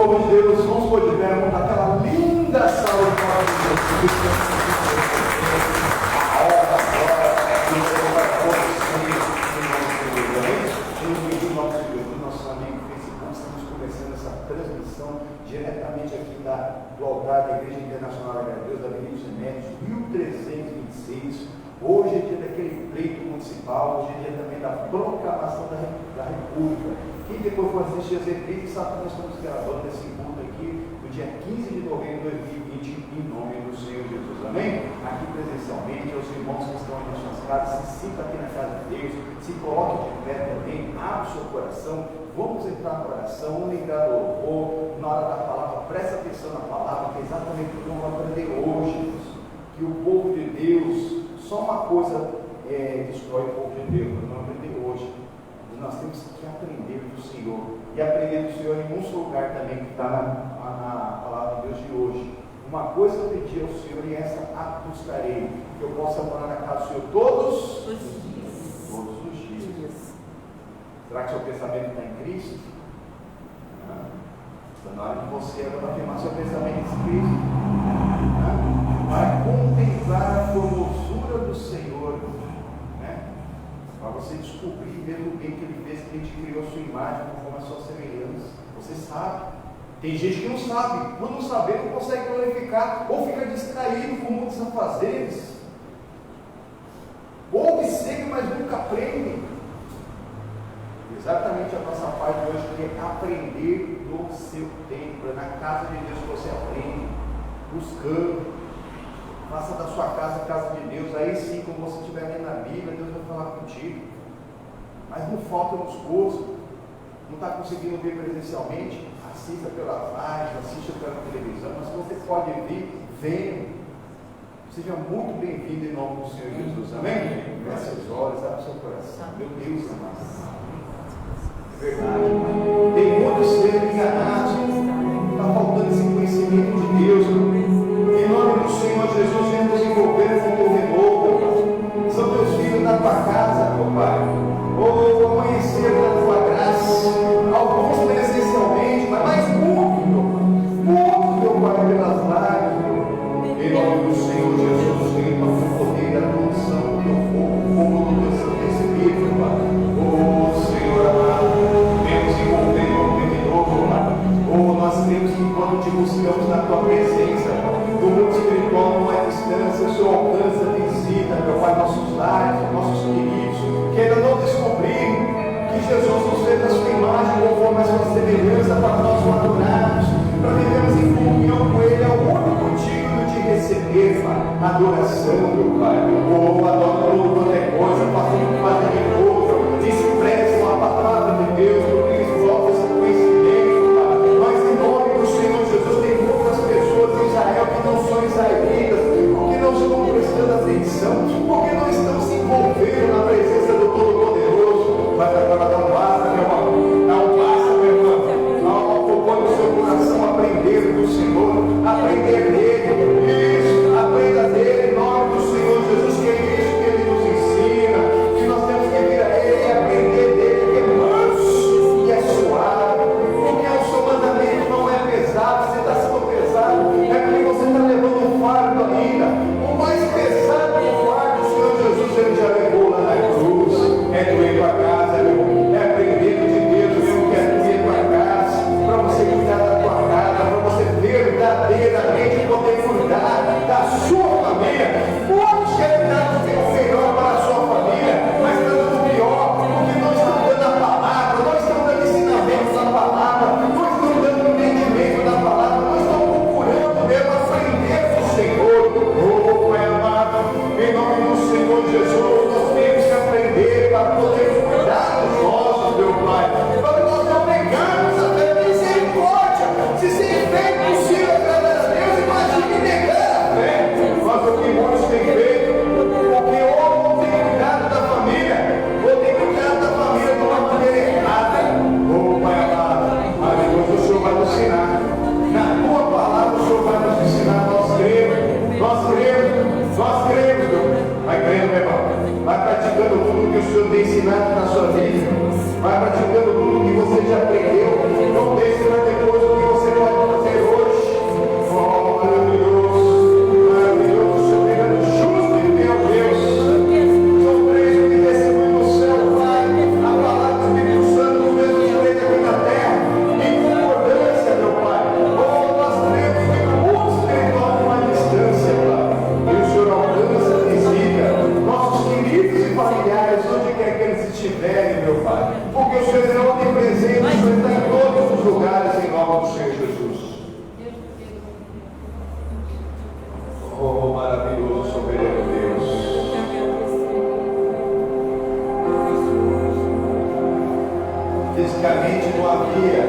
povo de Deus, vamos pôr de pé, vamos dar aquela linda salva de palmas de Deus. Diretamente aqui do altar da Igreja Internacional da Deus, da Avenida dos Remédios, 1326. Hoje é dia daquele pleito municipal, hoje é dia também da proclamação da República. Quem depois for assistir as reprises sabe que nós estamos gravando esse culto aqui no dia 15 de novembro de 2020, em nome do Senhor Jesus. Amém? Aqui presencialmente, aos irmãos que estão nas suas casas, se sinta aqui na casa de Deus, se coloque de pé também, abra o seu coração. Vamos entrar na oração, vamos ligar o louvor, na hora da palavra, presta atenção na palavra, que é exatamente o que vamos aprender hoje, que o povo de Deus, só uma coisa destrói o povo de Deus, nós vamos aprender hoje, nós temos que aprender do Senhor, e aprender do Senhor em um só lugar também, que está na palavra de Deus de hoje. Uma coisa eu pedi ao Senhor, e essa a buscarei, que eu possa morar na casa do Senhor todos os dias. Será que seu pensamento está em Cristo? Está na hora de você agora afirmar seu pensamento em Cristo. Vai contemplar a formosura do Senhor. Para você descobrir mesmo o bem que Ele fez, que Ele te criou a sua imagem, conforme a sua semelhança. Você sabe. Tem gente que não sabe. Por não saber, não consegue glorificar. Ou fica distraído com muitos afazeres. Ou observa, mas nunca aprende. Exatamente a nossa parte de hoje é aprender no seu templo, é na casa de Deus que você aprende, buscando, faça da sua casa a casa de Deus, aí sim, quando você estiver lendo a Bíblia, Deus vai falar contigo, mas não falta nos cursos, não está conseguindo ver presencialmente, assista pelas lives, assista pela televisão, mas se você pode vir, venha, seja muito bem-vindo em nome do Senhor Jesus, amém? Feche seus olhos, abra seu coração, meu Deus amado. Verdade. Tem muitos sendo enganados. Está faltando esse conhecimento de Deus. Em nome do Senhor Jesus, vem nos envolver com o renovo. São teus filhos na tua casa, meu Pai. Ou amanhecer da tua graça. Alguns presencialmente, mas mais muito, meu Pai, pelas lágrimas. Em nome do Senhor Jesus, vem para o poder da condição do teu fogo, o fogo do teu Santo Espírito, Pai. Senhor amado. Nós temos que, quando te buscamos na tua presença, o mundo espiritual não é distância, o Senhor alcança, visita, meu Pai, nossos lares, nossos queridos, que ainda não descobriram que Jesus nos fez a sua imagem, conforme a sua semelhança, para nós o adorarmos, para vivermos em comunhão com Ele, é o único digno de receber, Pai, adoração, meu Pai, adora tudo quanto é coisa, faça um Padre de novo, expressa a palavra de Deus, porque eles voltam esse conhecimento, Pai. Mas em nome do Senhor Jesus, tem muitas pessoas em Israel que não são israelitas, porque não estão prestando atenção, porque não estão se envolvendo na presença do Todo-Poderoso. Mas agora não basta, meu irmão, não basta, meu irmão, põe no seu coração aprender do Senhor, aprender dele, isso, aprenda dele, em nome do Senhor Jesus, que é isso que Ele nos ensina, que nós temos que vir a Ele e aprender dele, que é manso, que é suave, porque o seu mandamento não é pesado, você está sendo pesado, é porque você está levando um fardo ainda, o mais pesado que o fardo do Senhor Jesus, Ele já levou lá na cruz, é doer tua casa, é aprender de Deus, mesmo que é doer tua casa, para você cuidar da tua casa, para você verdadeiramente poder cuidar da sua família. Muitos querem dar o melhor para a sua família, mas está dando o pior, porque não estão dando a palavra, não estão dando ensinamento da palavra, não estão dando entendimento da palavra, não estão procurando mesmo aprender do Senhor. Pai amado, em nome do Senhor Jesus, nós temos que aprender para poder cuidar dos nossos, meu Pai, para nós não negarmos a fé. Misericórdia, se sem fé é possível agradar a Deus, imagine negar a fé. Mas o que muitos têm feito, porque ou não tem cuidado da família, ou tem cuidado da família de uma maneira errada. Pai amado, aleluia, o Senhor vai nos ensinar. Na tua palavra o Senhor vai nos ensinar. Nós cremos, vai crendo, meu irmão. Vai praticando tudo que o Senhor tem ensinado na sua vida. Vai praticando tudo que você já aprendeu. Não deixe para depois o que você estiverem, meu Pai. Porque o Senhor é onipresente, o Senhor está em todos os lugares, em nome do Senhor Jesus. Oh, maravilhoso, soberano Deus. Fisicamente não havia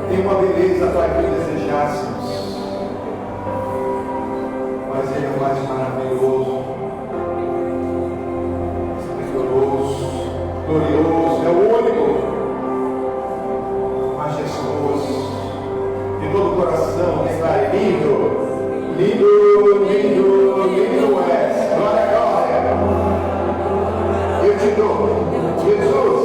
nenhuma beleza para que desejássemos, mas Ele é o mais maravilhoso, esplendoroso, glorioso, é o único, majestoso, de todo o coração, declare: lindo, lindo, lindo, lindo és. Glória, glória. Eu te dou, Jesus.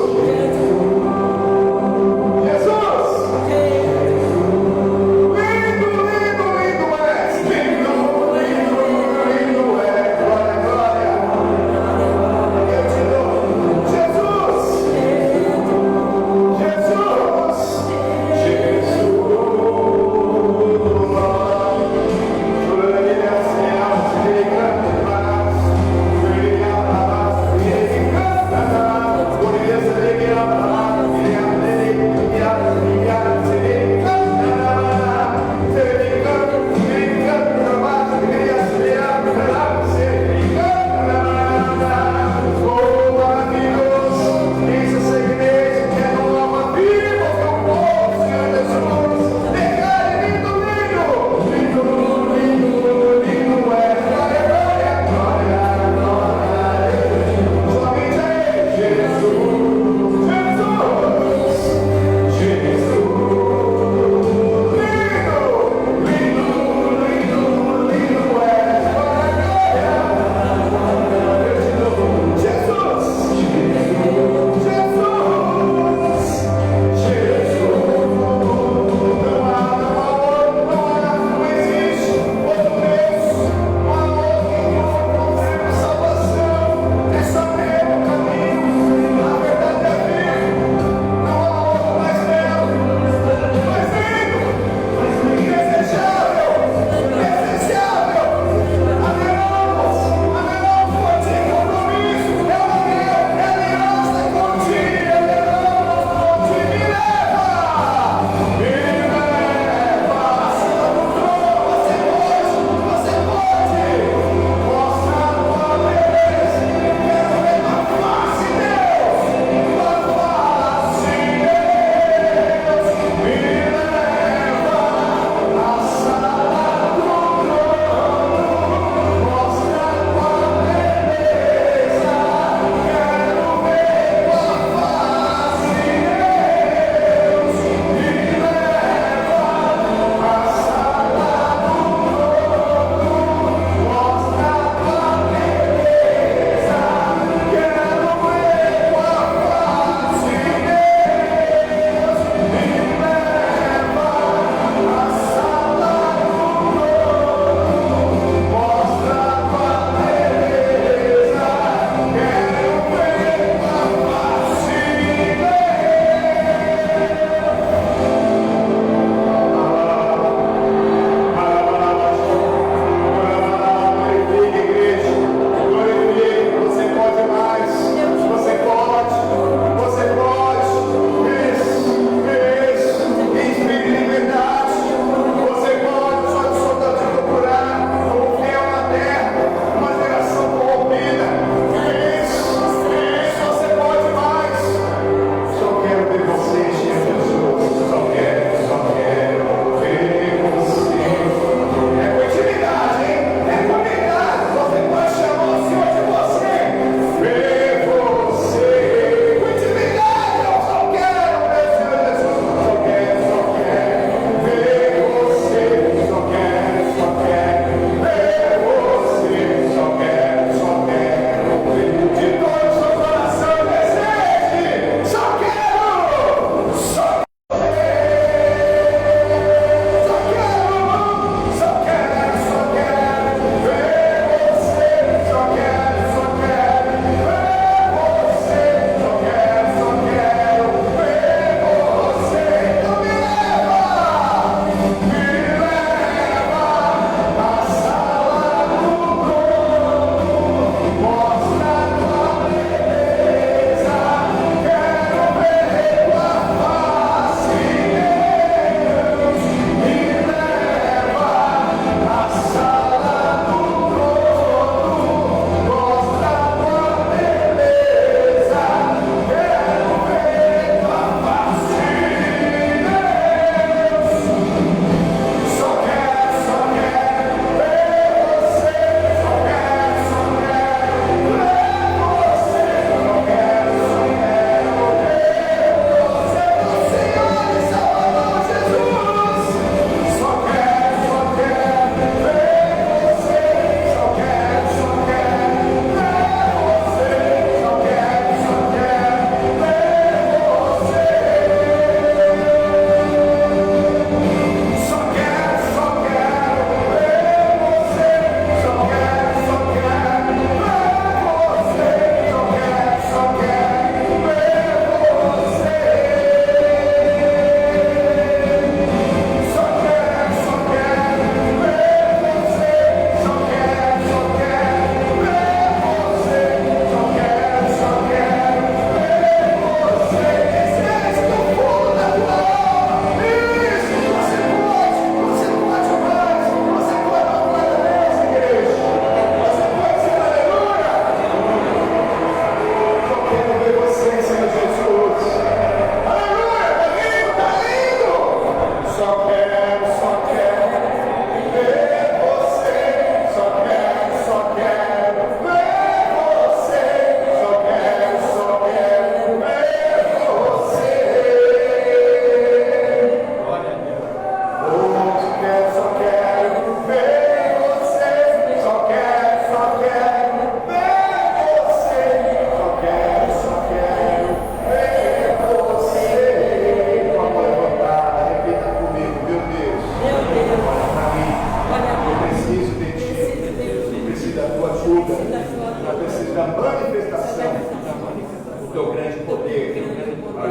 o teu grande poder para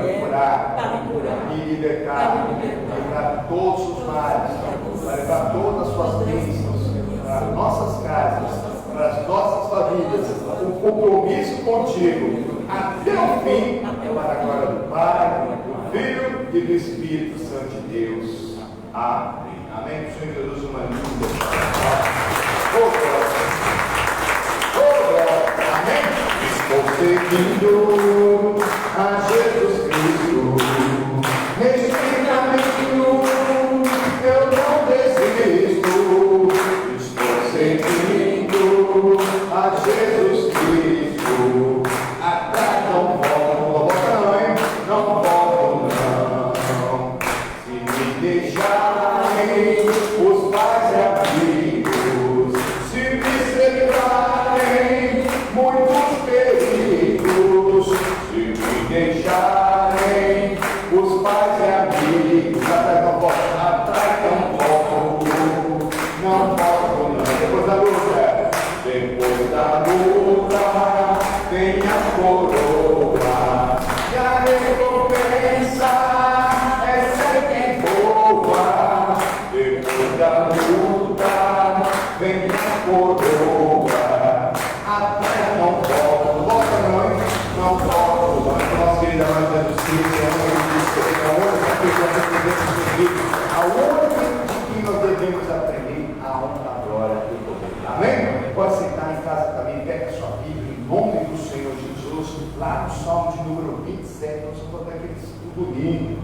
curar e libertar, livrar todos os males, para levar todas as suas bênçãos para as nossas casas, para as nossas famílias, um compromisso contigo até o fim, para a glória do Pai, do Filho e do Espírito Santo de Deus. Amém. Amém. Que o Senhor Jesus uma linda. Amém. Estou seguindo a Jesus Cristo. Neste caminho eu não desisto. Estou seguindo a Jesus Cristo. Atrás não volto, não volto não. Se me deixarem os pais e amigos, se me cercarem muitos perigos, se me deixarem os pais e amigos, atrás não volto, não volto não. Depois da luta vem a coroa, e a recompensa é sempre boa. Depois da luta vem a coroa, até não volto, não volto. Nossa querida Maria do a única que nós devemos aprender a honra, a glória e o poder. Amém? Pode sentar em casa também, pega a sua Bíblia, em nome do Senhor Jesus, lá no Salmo de número 27, nós vamos fazer aquele estudo domingo,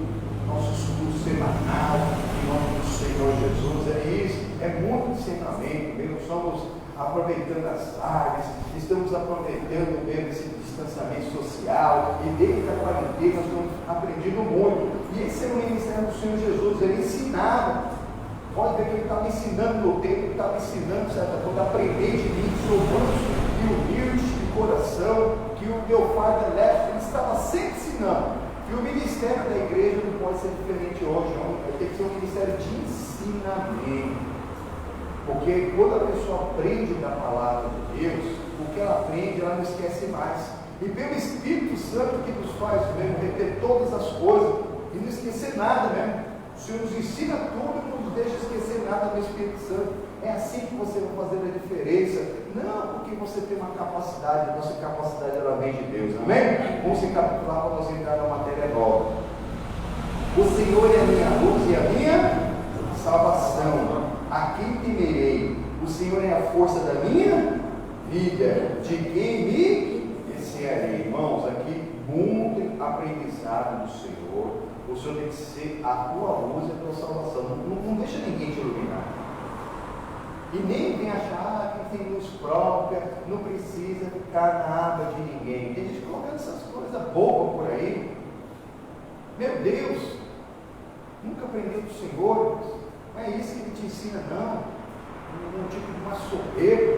nosso estudo semanal, em nome do Senhor Jesus. É isso, é muito ensinamento, nós estamos aproveitando as lives, estamos aproveitando mesmo esse distanciamento social, e desde a quarentena nós estamos aprendendo muito. E esse é o ministério do Senhor Jesus, ele ensinava. Pode ver que ele estava ensinando no tempo, ele estava ensinando, certa coisa, aprender de mim, sou manso e humilde de coração, que o meu fardo é leve, ele estava sempre ensinando. E o ministério da igreja não pode ser diferente hoje, não. Vai ter que ser um ministério de ensinamento. Porque quando a pessoa aprende da palavra de Deus, o que ela aprende, ela não esquece mais. E pelo Espírito Santo que nos faz mesmo reter todas as coisas e não esquecer nada mesmo. O Senhor nos ensina tudo e não nos deixa esquecer nada do Espírito Santo. É assim que você vai fazer a diferença. Não porque você tem uma capacidade, a nossa capacidade ela vem de Deus. Amém? Vamos se capitular para nós entrar na matéria nova. O Senhor é a minha luz e a minha salvação. A quem temerei? O Senhor é a força da minha vida. De quem me recearei? Irmãos, aqui muito aprendizado do Senhor. O Senhor tem que ser a tua luz e a tua salvação. Não deixa ninguém te iluminar. E nem vem achar que tem luz própria, não precisa ficar na aba de ninguém. Tem gente colocando essas coisas bobas por aí. Meu Deus, nunca aprendeu do Senhor. Não é isso que ele te ensina, não. Um tipo de uma soberba.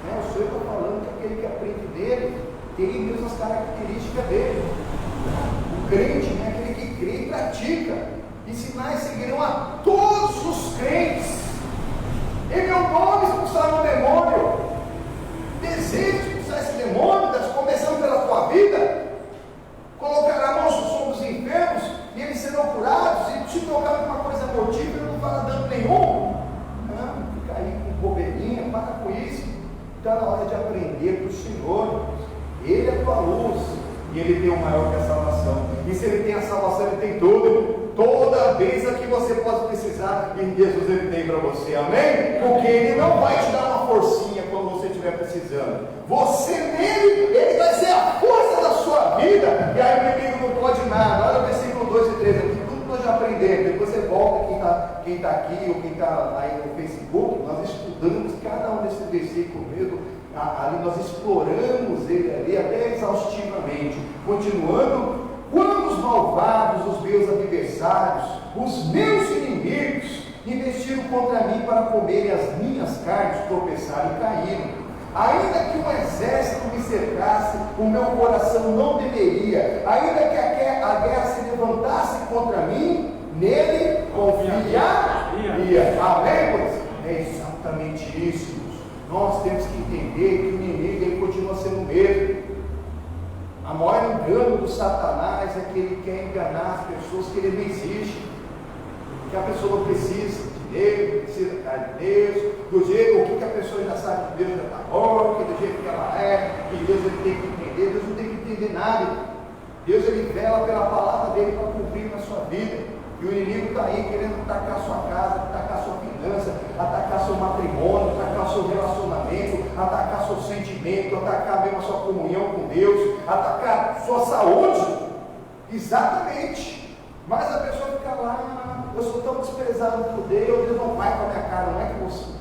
Né? O Senhor está falando que aquele que aprende dele tem mesmo as características dele. O crente é aquele que crê e pratica. E sinais seguirão a todos os crentes. Em meu nome expulsaram o demônio. Deseja expulsar esse demônio, começando pela tua vida. Colocar a mão sobre os enfermos e eles serão curados. E se tocar com uma coisa motiva, não vai dar dano nenhum. Não, fica aí com bobeirinha, para com isso. Está na hora de aprender do Senhor. Ele é a tua luz. E ele tem o maior que a salvação. E se ele tem a salvação, ele tem tudo. Toda vez que você pode precisar, em Jesus ele tem para você. Amém? Porque ele não vai te dar uma forcinha quando você estiver precisando. Você nele, ele vai ser a força da sua vida. E aí o inimigo não pode nada. Olha o versículo 2 e 3 aqui. Tudo nós já aprendemos. Depois você volta, quem está aqui ou quem está aí no Facebook, nós estudamos cada um desses versículos mesmo. Ali nós exploramos ele ali até exaustivamente, continuando. Quando os malvados, os meus adversários, os meus inimigos investiram contra mim para comerem as minhas carnes, tropeçaram e caíram. Ainda que um exército me cercasse, o meu coração não deveria. Ainda que a guerra se levantasse contra mim, nele confiaria. Amém, pois? É exatamente isso. Nós temos que entender que o inimigo ele continua sendo o mesmo. A maior enganar as pessoas que ele não existe, que a pessoa não precisa de Deus, precisa de Deus, do jeito, o que a pessoa já sabe que Deus já está bom, que do jeito que ela é, que Deus ele tem que entender. Deus não tem que entender nada. Deus ele vela pela palavra dele para cumprir na sua vida. E o inimigo está aí querendo atacar a sua casa, atacar a sua finança, atacar seu matrimônio, atacar seu relacionamento, atacar seu sentimento, atacar mesmo a sua comunhão com Deus, atacar sua saúde. Exatamente. Mas a pessoa fica lá, eu sou tão desprezado por Deus, Deus não vai com a minha cara. Não é que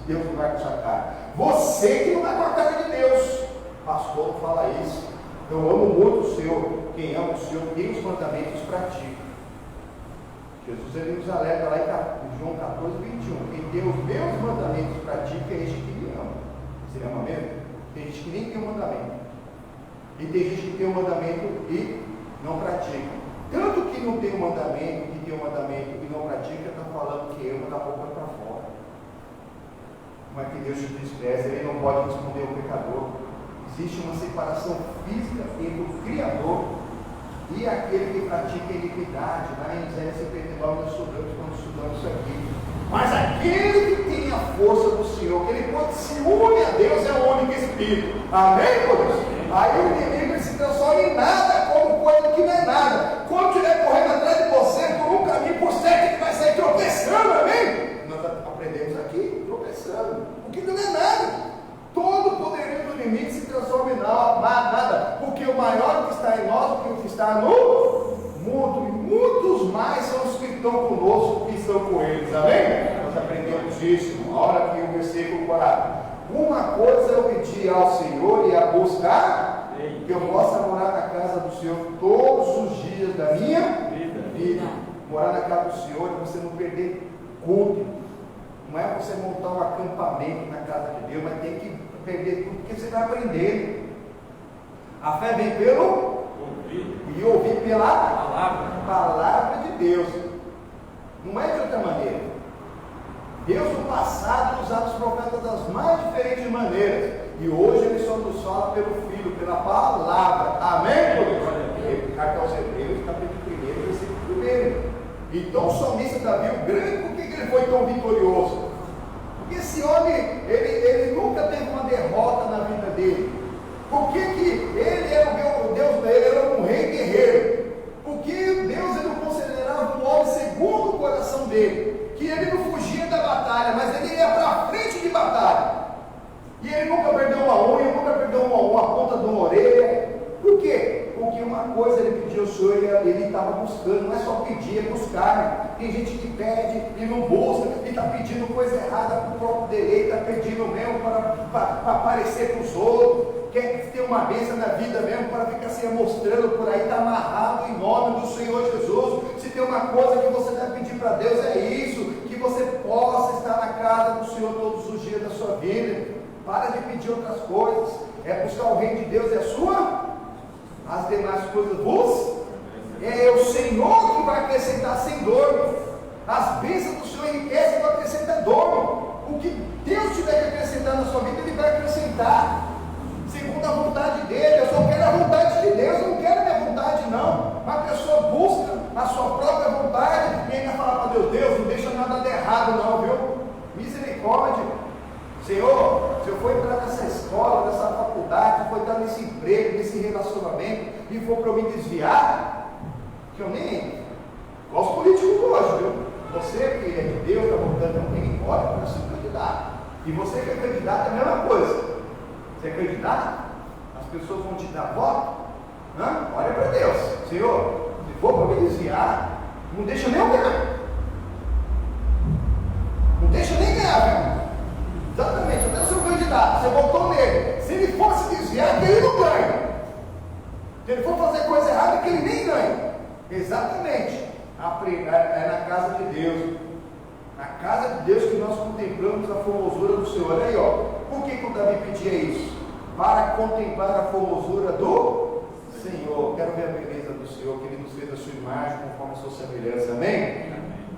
Deus não vai com a sua cara, você que não vai com a cara de Deus. Pastor, não fala isso. Eu amo muito o Senhor. Quem ama o Senhor tem os mandamentos, pratica. Jesus ele nos alerta lá em João 14, 21. Quem tem os meus mandamentos pratica é este que me ama. Você ama mesmo? Tem gente que nem tem um mandamento. E tem gente que tem um mandamento e não pratica. Tanto que não tem um mandamento, que tem um mandamento e não pratica, está falando que ama da boca para fora. Como é que Deus te despreza? Ele não pode responder ao pecador. Existe uma separação física entre o Criador e aquele que pratica a iniquidade. Lá em Isaías 59 nós estudamos isso aqui. Mas aquele que tem a força do Senhor, que ele pode se une a Deus, é o único Espírito. Amém, irmãos? Aí o inimigo se transforma em nada, como coisa que não é nada. Quando estiver correndo atrás de você por um caminho, por certo, ele vai sair tropeçando, amém? Nós aprendemos aqui, tropeçando, porque não é nada. Todo o poderio do inimigo se transforma em nada, porque o maior que está em nós do que o que está no mundo, e muitos mais são os que estão conosco, que estão com eles, amém? Nós aprendemos isso, olha aqui o versículo 4. Uma coisa eu pedi ao Senhor e a buscar, que eu possa morar na casa do Senhor todos os dias da minha vida. Morar na casa do Senhor é você não perder culto. Não é você montar um acampamento na casa de Deus, mas tem que perder tudo, porque você vai aprender. A fé vem pelo ouvir, e ouvir pela palavra de Deus. Não é de outra maneira. Deus no passado usava os profetas das mais diferentes maneiras, e hoje ele só nos fala pelo Filho, pela palavra. Amém? Carta aos Hebreus, capítulo 1, versículo 1. Então o salmista Davi, o grande, por que ele foi tão vitorioso? Porque esse homem, ele nunca teve uma derrota na vida dele. Por que ele era o Deus, ele era um rei guerreiro? Porque Deus ele o considerava um homem segundo o coração dele, que ele não fugia da batalha, mas ele ia para frente de batalha. E ele nunca perdeu uma unha, nunca perdeu uma ponta de uma orelha. Por quê? Porque uma coisa ele pediu ao Senhor e ele estava buscando, não é só pedir, é buscar. Tem gente que pede e não busca, e está pedindo coisa errada para o próprio deleite, está pedindo mesmo para aparecer para os outros, quer ter uma bênção na vida mesmo, para ficar se mostrando por aí, está amarrado em nome do Senhor Jesus. Se tem uma coisa que você deve pedir para Deus, é isso, que você possa estar na casa do Senhor todos os dias da sua vida. Para de pedir outras coisas, é buscar o reino de Deus e a sua. As demais coisas vos é o Senhor que vai acrescentar sem dor. As bênçãos do Senhor enriquecem para acrescentar dor. O que Deus tiver que acrescentar na sua vida, Ele vai acrescentar segundo a vontade dele. Eu só quero a vontade de Deus, eu não quero a minha vontade, não. A pessoa busca a sua própria vontade e ainda fala para Deus, não deixa nada de errado, não, viu? Misericórdia. Senhor, se eu for entrar nessa escola, nessa faculdade, se for entrar nesse emprego, nesse relacionamento, e for para eu me desviar, que eu nem igual os políticos hoje, viu? Você que é de Deus, está voltando, não tem que ir embora para ser candidato. E você que é candidato é a mesma coisa. Você é candidato, as pessoas vão te dar voto. Olha para Deus, Senhor, se for para me desviar, não deixa nem eu ganhar. Não deixa nem ganhar, viu? Exatamente, eu quero ser um candidato, você votou nele. Se ele for se desviar, que ele não ganha. Se ele for fazer coisa errada, que ele nem ganha. Exatamente. É na casa de Deus. Na casa de Deus que nós contemplamos a formosura do Senhor. Olha aí, ó. Por que o Davi pedia isso? Para contemplar a formosura do Senhor. Quero ver a beleza do Senhor, que Ele nos fez a sua imagem conforme a sua semelhança. Amém?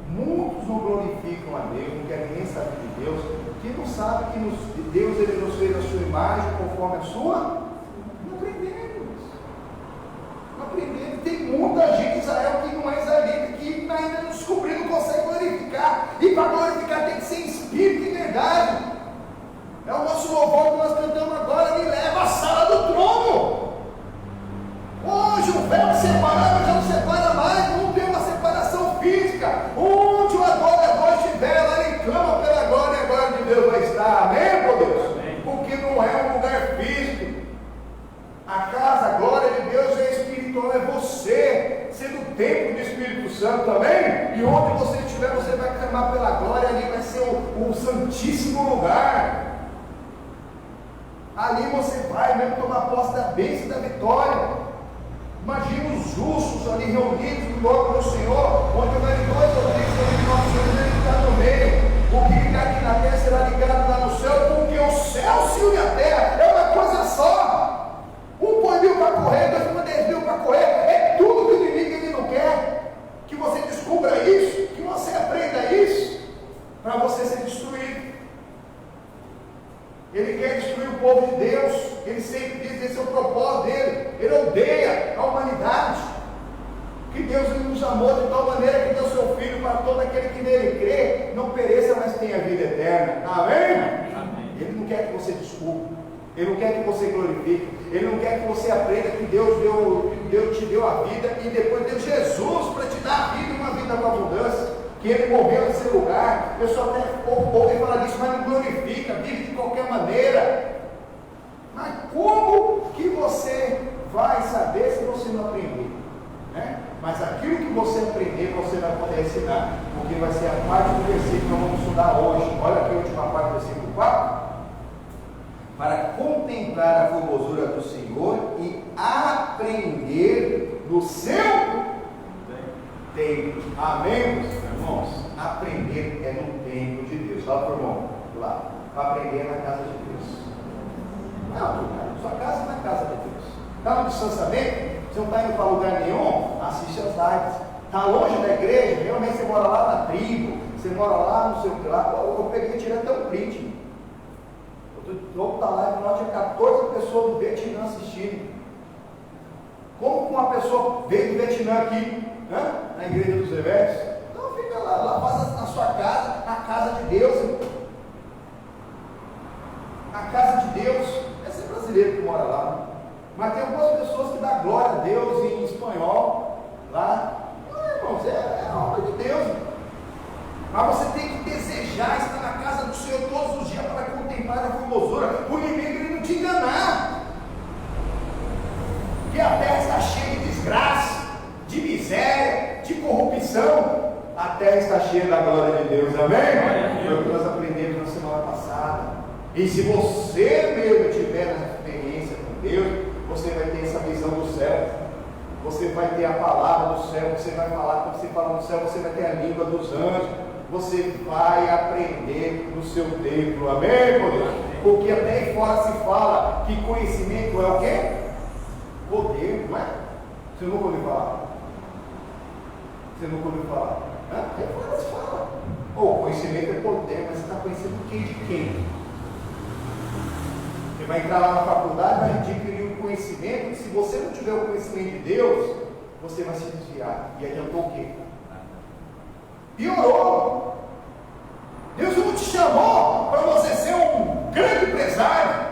Muitos não glorificam a Deus, não querem nem saber de Deus, que não sabem que Deus ele nos fez a sua imagem conforme a sua. Não aprendemos. Não aprendemos. Tem muita gente em Israel que não é A casa, a glória de Deus é espiritual, é você, sendo o templo do Espírito Santo, amém? E onde você estiver, você vai clamar pela glória, ali vai ser o santíssimo lugar. Ali você vai mesmo tomar posse da bênção e da vitória. Imagina os justos ali reunidos no nome do Senhor, onde houver dois ou três reunidos no nosso Senhor, Ele está no meio. O que ligar aqui na terra será ligado lá no céu, porque o céu se une à terra, é uma coisa só. Um põe 1000 para correr, dois põe 10.000 para correr, é tudo que o inimigo ele não quer. Que você descubra isso, que você aprenda isso, para você ser destruído. Ele quer destruir o povo de Deus, ele sempre diz, esse é o propósito dele. Ele odeia a humanidade, que Deus nos amou de tal maneira que deu seu Filho para todo aquele que nele crê, não pereça, mas tenha vida eterna. Amém? Amém. Ele não quer que você descubra, ele não quer que você glorifique, ele não quer que você aprenda que Deus te deu a vida e depois deu Jesus para te dar a vida, uma vida com abundância. Que ele morreu nesse lugar. Eu só até ouvi falar disso, mas não glorifica, vive de qualquer maneira. Mas como que você vai saber se você não aprender? Né? Mas aquilo que você aprender, você vai poder ensinar, porque vai ser a parte do versículo que nós vamos estudar hoje. Olha aqui a última parte do versículo 4. Para contemplar a formosura do Senhor e aprender no seu templo. Amém, irmãos? Aprender é no templo de Deus. Fala para o irmão, lá. Aprender é na casa de Deus. Não, cara, sua casa é na casa de Deus. Está no distanciamento? Você não está indo para lugar nenhum? Assiste as lives. Está longe da igreja? Realmente você mora lá na tribo, você mora lá no seu lá. Eu peguei e tirei até um print. Outra live, nós tinha 14 pessoas do Vietnã assistindo. Como uma pessoa veio do Vietnã aqui, né? Na igreja dos Reversos? Então fica lá faz na sua casa, a casa de Deus. A casa de Deus, esse é brasileiro que mora lá. Mas tem algumas pessoas que dão glória a Deus em espanhol lá. Não, irmãos, é a obra de Deus. Mas você tem que desejar estar na casa do Senhor todos os dias para contemplar a formosura. O inimigo ele não te enganar. Que a terra está cheia de desgraça, de miséria, de corrupção. A terra está cheia da glória de Deus, amém? Foi o que nós aprendemos na semana passada. E se você mesmo tiver na experiência com Deus, você vai ter essa visão do céu. Você vai ter a palavra do céu. Você vai falar, quando você fala no céu, você vai ter a língua dos anjos. Você vai aprender no seu templo, amém, irmão? Porque até aí fora se fala que conhecimento é o quê? Poder, não é? Você nunca ouviu falar? Você nunca ouviu falar? Aí fora se fala. Conhecimento é poder, mas você está conhecendo quem de quem? Você vai entrar lá na faculdade, vai adquirir o conhecimento, e se você não tiver o conhecimento de Deus, você vai se desviar. E adiantou o quê? Piorou. Deus não te chamou para você ser um grande empresário,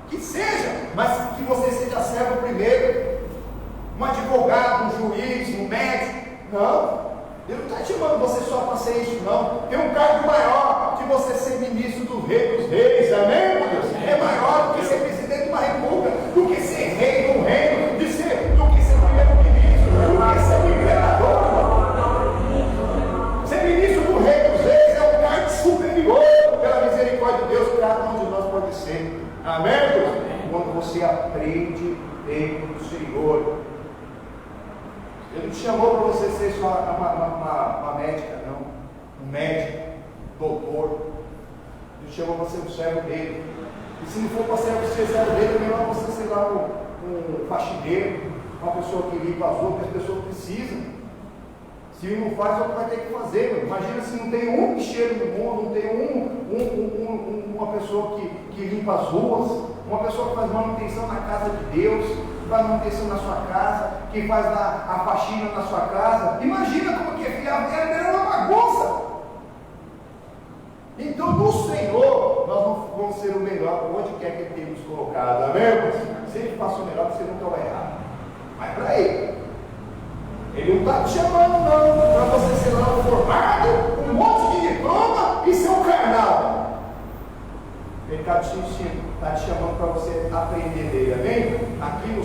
que seja, mas que você seja servo primeiro, um advogado, um juiz, um médico. Não, Deus não está te chamando você só para ser isso, não. Tem um cargo maior, de você ser ministro do Rei dos Reis, amém, meu Deus? É maior do que ser presidente de uma república, do que ser rei de um reino, do que ser primeiro-ministro, do que ser um imperador. Ser ministro do Rei dos Reis é um cargo superior, pela misericórdia de Deus, cada um de nós pode ser. Amém, Deus? Quando você aprende dentro do Senhor. Ele não te chamou para você ser só uma médica, não. Um médico, doutor. Ele te chamou para ser um servo dele. E se não for para ser servo dele, é melhor você ser lá um faxineiro, uma pessoa que limpa as ruas, que as pessoas precisam. Se um não faz, outro vai ter que fazer. Meu. Imagina se não tem um lixeiro no mundo, não tem uma pessoa que limpa as ruas, uma pessoa que faz manutenção na casa de Deus, que faz manutenção na sua casa, que faz a faxina na sua casa. Imagina como que é, filha, é uma bagunça. Então, no Senhor, nós não vamos ser o melhor, onde quer que Ele tenha nos colocado, amém? Sempre faça o melhor, que você nunca vai errar. Mas para Ele. Ele não está te chamando, não, para você ser lá formado, um monte de diploma e ser um carnal. Ele está te chamando para você aprender dele, amém? Aqui no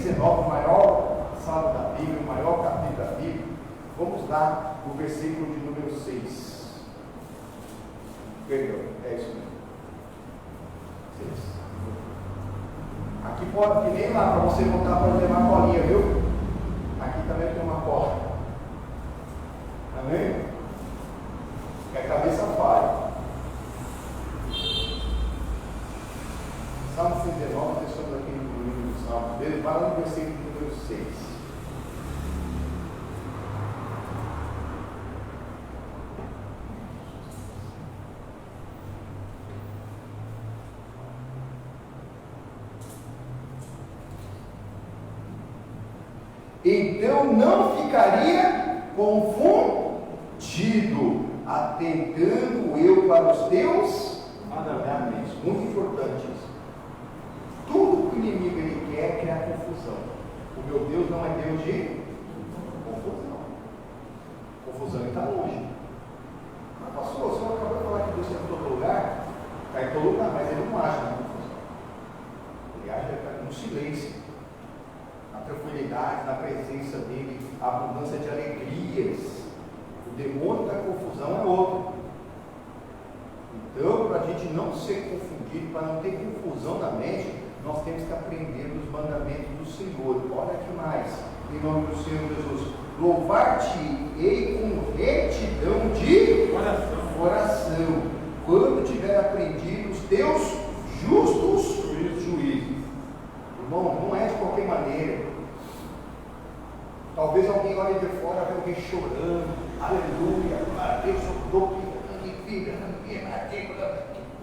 19, o maior salmo da Bíblia, o maior capítulo da Bíblia. Vamos lá, o versículo de número 6. Perdão, é isso mesmo. 6. Aqui pode, que nem lá, para você voltar para levar a colinha, viu? Aqui também tem uma cola. Amém? Que a cabeça falha. Salmo 19, nós estamos aqui no livro do Salmo dele, vai lá no versículo número 6. Então não ficaria confundido, atentando eu para os teus mandamentos. Muito importante isso. Tudo que o inimigo ele quer é criar confusão. O meu Deus não é Deus de confusão. Confusão está longe. Mas pastor, o senhor acabou de falar que Deus está em todo lugar. Está em todo lugar, mas ele não age na confusão. Ele age no silêncio, na tranquilidade, na presença dele, a abundância de alegrias. O demônio da confusão é outro. Então, para a gente não ser confundido, para não ter confusão na mente, nós temos que aprender os mandamentos do Senhor. Olha aqui mais, em nome do Senhor Jesus. Louvar-te-ei com retidão de coração, quando tiver aprendido os teus justos juízos. Irmão, não é de qualquer maneira. Talvez alguém olhe de fora, vê alguém chorando, aleluia, Deus, eu dou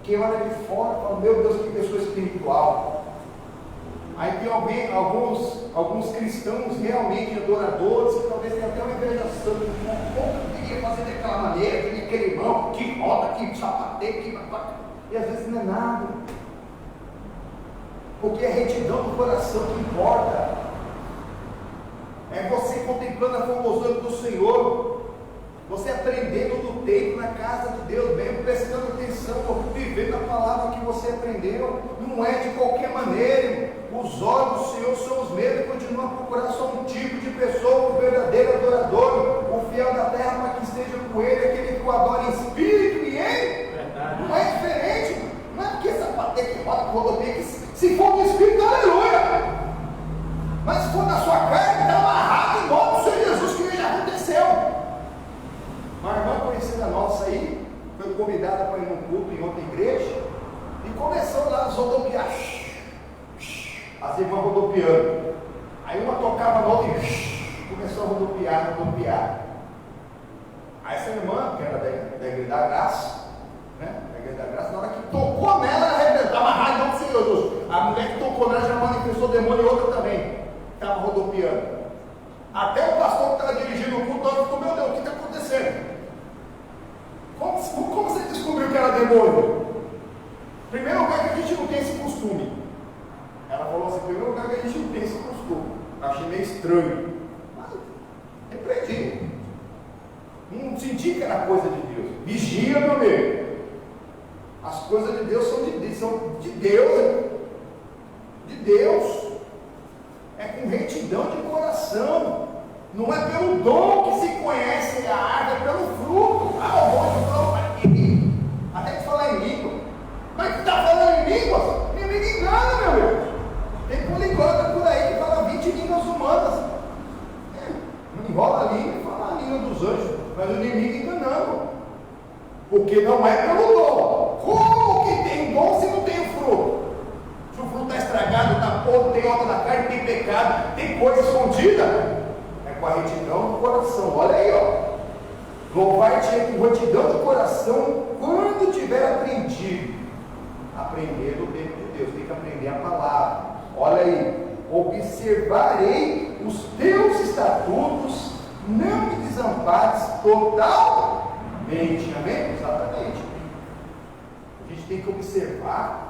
quem olha de fora fala, meu Deus, que pessoa espiritual. Aí tem alguns cristãos realmente adoradores, que talvez tenham até uma igreja santa, como queria fazer daquela maneira, aquele irmão que roda, que sapateia, e às vezes não é nada, porque é retidão do coração que importa, é você contemplando a formosura do Senhor, você aprendendo do tempo na casa de Deus mesmo, prestando atenção, vivendo a palavra que você aprendeu, não é de qualquer maneira. Os olhos do Senhor são os mesmos e continuam a procurar só um tipo de pessoa, o verdadeiro adorador, o fiel da terra, para que esteja com ele, aquele que o adora em espírito e em verdade. Não é diferente, não é porque sapateia que roda, rodopia, que se for no espírito, aleluia, mas se for na sua carne, está amarrado em nome do Senhor Jesus, que já aconteceu. Uma irmã conhecida nossa aí, foi convidada para ir num culto em outra igreja, e começou lá a rodopiar, as irmãs rodopiando, aí uma tocava a nota e começou a rodopiar, aí essa irmã, que era da igreja da graça, né, da igreja da graça, na hora que tocou nela, ela arrebentava, amarrada em nome do Senhor Jesus. A mulher que tocou nela já manifestou demônio e outra também, estava rodopiando, até o pastor que estava dirigindo o culto, ficou, meu Deus, o que está acontecendo? Como você descobriu que era demônio? Primeiro lugar que a gente não tem esse costume. Ela falou assim, primeiro lugar que a gente não tem esse costume. Achei meio estranho. Mas repreendi. Não senti que era coisa de Deus. Vigia, meu amigo. As coisas de Deus são de Deus. De Deus. É com retidão de coração. Não é pelo dom que se conhece a árvore, é pelo fruto. O bom de falar até que falar em língua. Mas que está falando em línguas? Ninguém me engana, meu Deus. Tem poliglota por aí que fala 20 línguas humanas. Não enrola a língua e fala a língua dos anjos. Mas o inimigo enganando. Porque não é pelo dom. Como que tem dom se não tem o fruto? Se o fruto está estragado, está podre, tem obra na carne, tem pecado, tem coisa escondida. Com a retidão do coração, olha aí, ó. Louvar-te com retidão do coração quando tiver aprendido. Aprender do tempo de Deus, tem que aprender a palavra. Olha aí, observarei os teus estatutos, não me desampares totalmente. Amém? Exatamente. A gente tem que observar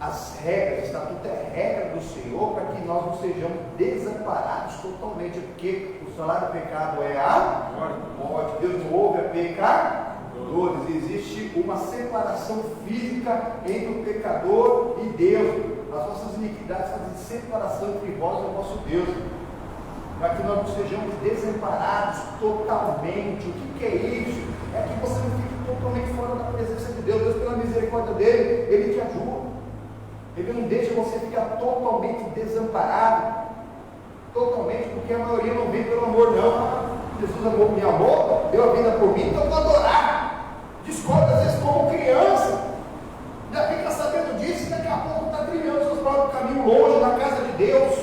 as regras, o estatuto é regra do Senhor para que nós não sejamos desamparados totalmente, porque o salário do pecado é a morte. Deus não ouve a pecadores. Existe uma separação física entre o pecador e Deus. as nossas iniquidades fazem separação entre vós e o vosso Deus, para que nós não sejamos desamparados totalmente. O que é isso? É que você não fique totalmente fora da presença de Deus. Deus, pela misericórdia dele, ele te ajuda. Ele não deixa você ficar totalmente desamparado, totalmente, porque a maioria não vem pelo amor, não. Jesus amou, me amou, deu a vida por mim, então eu vou adorar. Discorda às vezes como criança, já fica sabendo disso, e daqui a pouco está trilhando seus próprios caminhos, longe da casa de Deus,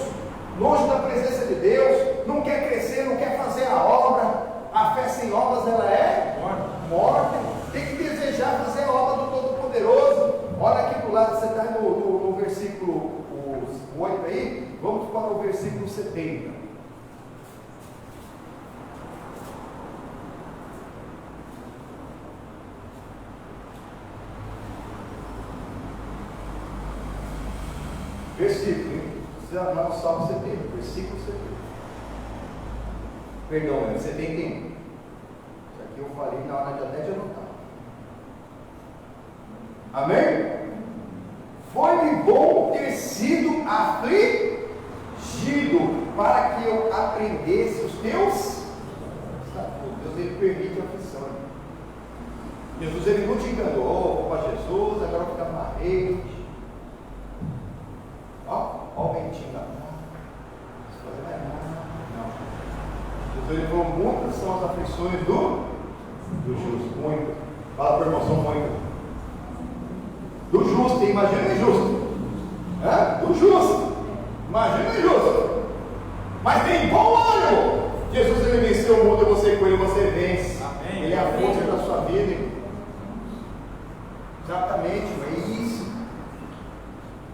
longe da presença de Deus, não quer crescer, não quer fazer a obra. A fé sem obras, ela é morta. Tem que desejar fazer a obra do Todo-Poderoso. Olha aqui do lado, você está no versículo 8 aí, vamos para o versículo 70. Versículo, hein? Não, Salmo 70, versículo 70. Perdão, é 71. Isso aqui eu falei na hora de até de anotar. Amém? Foi-me bom ter sido afligido, para que eu aprendesse os teus estatutos. Deus, ele permite a aflição. Jesus, ele não te enganou, vou para Jesus, agora eu vou ficar na rede. Ó o ventinho da isso fazer mais nada. Não. Jesus, ele falou, muitas são as aflições do justo, muito. Fala para o irmão, são muito. Do justo, imagina o injusto. Do justo, imagina o injusto. Mas tem bom ânimo. Jesus, ele venceu o mundo e você com ele, você vence. Amém. Ele é a força da sua vida. Exatamente, é isso.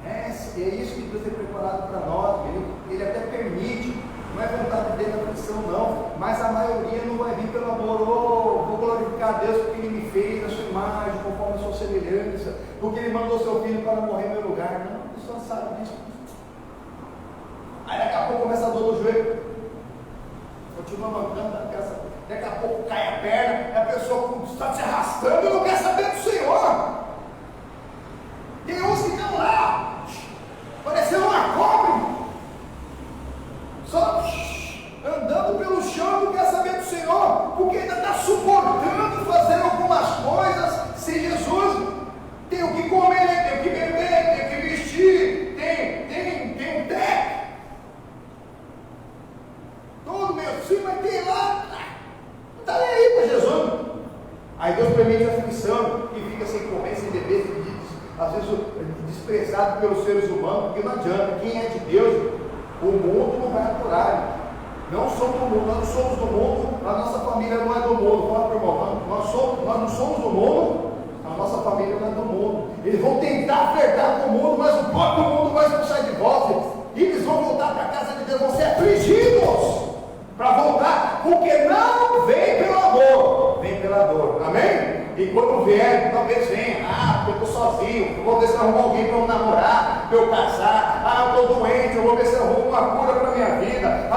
É isso que Deus tem preparado para nós. Ele até permite. Não é vontade dele da aflição, não. Mas a maioria não vai vir pelo amor. Vou glorificar a Deus porque ele me fez a sua imagem, conforme a sua semelhança. Porque ele mandou seu filho para morrer no meu lugar. Não, a pessoa sabe disso. Aí daqui a pouco começa a dor no joelho. Continua mancando da casa. Daqui a pouco cai a perna. E a pessoa está se arrastando e não quer saber do Senhor. Tem uns que estão lá, parecendo uma cobra. Só andando pelo chão, não quer saber do Senhor, porque ainda está suportando fazer algumas coisas sem Jesus. Tem o que comer, tem o que beber, tem o que vestir, tem um teto. Todo meu filho, mas tem lá, não está nem aí para Jesus. Aí Deus permite a aflição e fica sem comer, sem beber, às vezes desprezado pelos seres humanos, porque não adianta, quem é de Deus, o mundo não vai aturar. Não somos do mundo, nós não somos do mundo, a nossa família não é do mundo. Fala para o irmão, nós não somos do mundo, a nossa família não é do mundo. Eles vão tentar flertar com o mundo, mas o próprio mundo vai expulsar de vós. E eles vão voltar para a casa de Deus, vão ser afligidos para voltar, porque não vem pelo amor, vem pela dor. Amém? E quando vier, talvez venha. Porque eu estou sozinho, eu vou ver se eu arrumo alguém para eu namorar, para eu casar. Eu estou doente, eu vou ver se eu arrumo uma cura para a minha vida.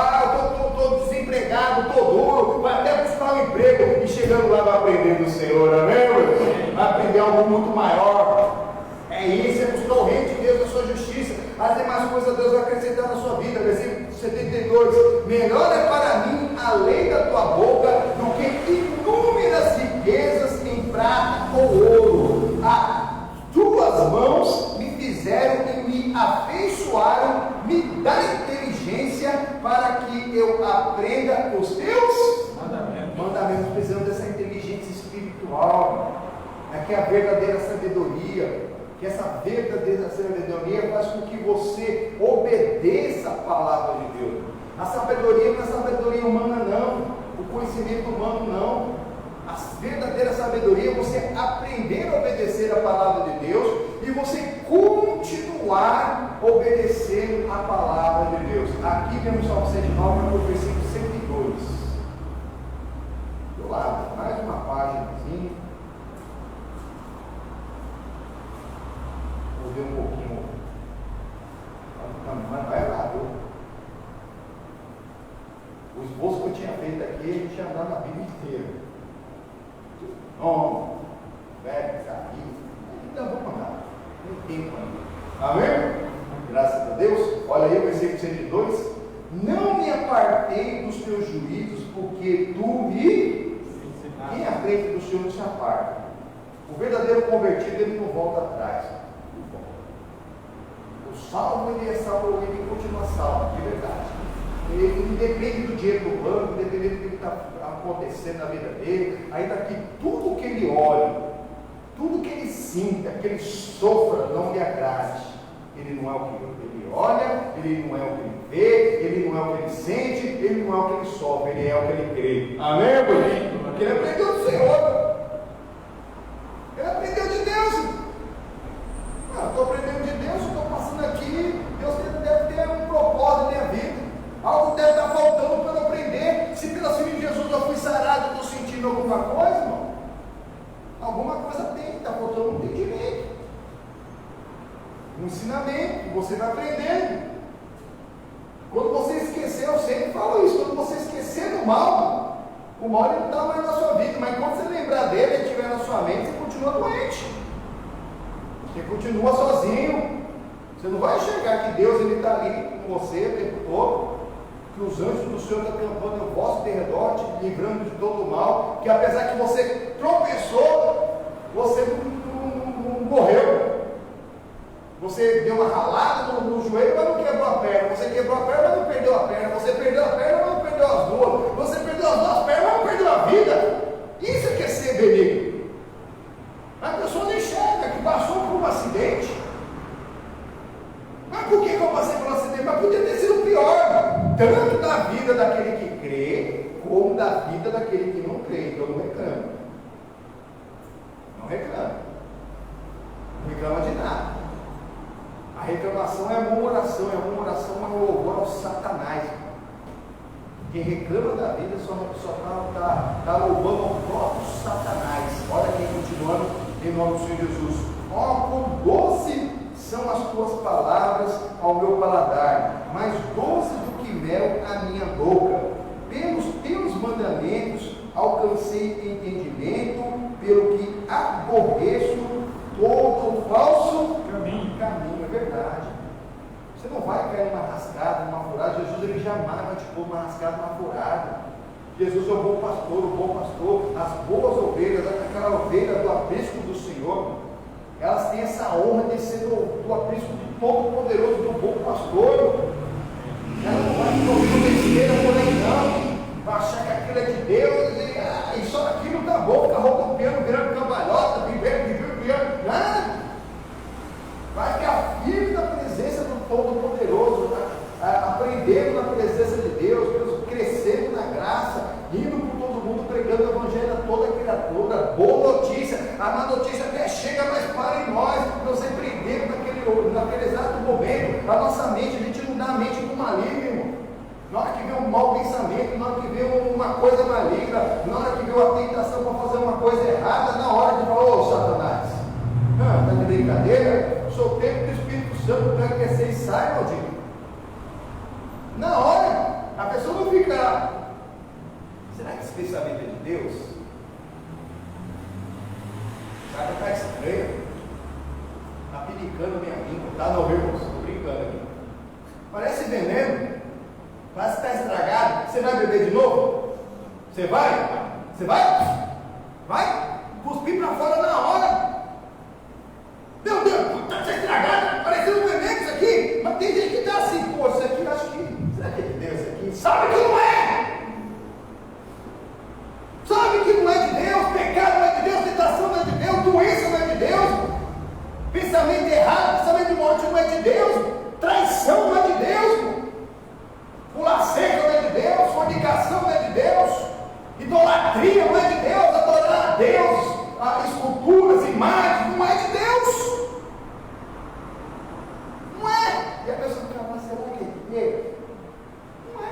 Eu estou desempregado, estou duro, vai até buscar um emprego. E chegando lá vai aprender do Senhor, amém, meu irmão? Vai aprender algo muito maior. É isso, é buscar o reino de Deus, a sua justiça. As demais coisas Deus vai acrescentar na sua vida. Versículo 72. Melhor é para mim a lei da tua boca do que inúmeras riquezas em prata ou ouro. As tuas mãos me fizeram e me afeiçoaram, me dá inteligência para que eu aprenda os teus mandamentos. Precisamos dessa inteligência espiritual. Aqui é a verdadeira sabedoria. Que essa verdadeira sabedoria faz com que você obedeça a palavra de Deus. A sabedoria não é sabedoria humana, não. O conhecimento humano, não. A verdadeira sabedoria é você aprender a obedecer a palavra de Deus e você continuar obedecendo a palavra de Deus. Aqui vemos o Salmo 109, no versículo 102. Do lado, mais uma páginazinha. Vou ver um pouquinho. Mas vai lá, viu? O esboço que eu tinha feito aqui, a gente ia andar na Bíblia inteira. Nome, verbo, caminho. Então vamos andar. Tem tempo ainda. Amém? Graças a Deus. Olha aí o versículo 102. Não me apartei dos teus juízos, porque tu me... Quem aprende do Senhor não se aparta. O verdadeiro convertido, ele não volta atrás. O salvo, ele é salvo, ele continua salvo, de verdade. Ele independe do dinheiro do banco, independe do que está acontecendo na vida dele, ainda que tudo que ele olhe, tudo que ele sinta, que ele sofra, não lhe agrade. Ele não é o que ele olha, ele não é o que ele vê, ele não é o que ele sente, ele não é o que ele sofre, ele é o que ele crê. Amém, irmão? Porque ele aprendeu do Senhor. Ele aprendeu de Deus. Estou aprendendo de Deus, estou passando aqui, Deus deve ter um propósito na minha vida. Algo deve estar faltando para eu aprender. Se pela filha de Jesus eu fui sarado, eu estou sentindo alguma coisa, irmão. Alguma coisa tem, está faltando um entendimento. Um ensinamento, que você vai aprendendo. Quando você esquecer, eu sempre falo isso, quando você esquecer do mal, o mal ele não está mais na sua vida, mas quando você lembrar dele, ele estiver na sua mente, você continua doente. Você continua sozinho. Você não vai enxergar que Deus está ali com você o tempo todo, que os anjos do Senhor estão acampando ao vosso derredor, te livrando de todo o mal, que apesar que você tropeçou, você não morreu. Você deu uma ralada no joelho, mas não quebrou a perna. Você quebrou a perna, mas não perdeu a perna. Você perdeu a perna, mas não perdeu as duas. Você perdeu as duas pernas, mas não perdeu a vida. Isso é que é ser benigno. A pessoa não enxerga que passou por um acidente. Mas por que eu passei por um acidente? Mas podia ter sido pior. Tanto da vida daquele que crê, como da vida daquele que não crê. Então não reclama. Não reclama. Não reclama de nada. A reclamação é murmuração, é um louvor ao Satanás. Quem reclama da vida só está louvando ao próprio Satanás. Olha quem continuando em nome do Senhor Jesus. Ó, quão doce são as tuas palavras ao meu paladar, mais doce do que mel à minha boca. Pelos teus mandamentos alcancei entendimento, pelo que aborreço todo o falso caminho, é verdade. Você não vai cair numa rascada, numa furada. Jesus, ele jamais vai te pôr numa rascada, numa furada. Jesus é o bom pastor, as boas ovelhas, aquela ovelha do aprisco do Senhor, elas têm essa honra de ser do aprisco do Todo-Poderoso, do bom pastor. Ela não vai te ouvir besteira por aí não, vai achar que aquilo é de Deus, e só aquilo tá bom, ficar rodopiando, virando cambalhota, vivendo, nada. Vai ficar firme na presença do Todo-Poderoso, aprendendo na presença de Deus, crescendo na graça, indo por todo mundo, pregando o Evangelho a toda criatura, boa notícia, a má notícia até chega, mas para em nós repreendemos naquele exato momento, a nossa mente, a gente não dá a mente para o maligno, irmão. Na hora que vê um mau pensamento, na hora que vê uma coisa maligna, na hora que vê uma tentação para fazer uma coisa errada, na hora de falar, ô Satanás, está de brincadeira? Sou o tempo do Espírito Santo, quero que vocês saiam, maldito. Na hora, a pessoa não fica, será que esse pensamento é de Deus? Sabe, está estranho, está pinicando a minha língua, tá? Não, irmãos, estou brincando aqui. Parece veneno, parece que está estragado. Você vai beber de novo? Você vai? Você vai? Vai? Cuspir para fora na hora. Meu Deus, está estragado, parecendo um veneno isso aqui. Mas tem gente que está assim, pô, isso aqui eu acho que, será que é de Deus isso aqui? Sabe que não é! Sabe que não é de Deus, pecado não é de Deus, tentação não é de Deus, doença não é de Deus, pensamento errado, pensamento de morte não é de Deus, traição não é de Deus, pular seca não é de Deus, fornicação não é de Deus, idolatria não é de Deus, adorar a Deus, esculturas, imagens, não é de Deus. Não é. E a pessoa fica, mas será que é de Deus? Não é.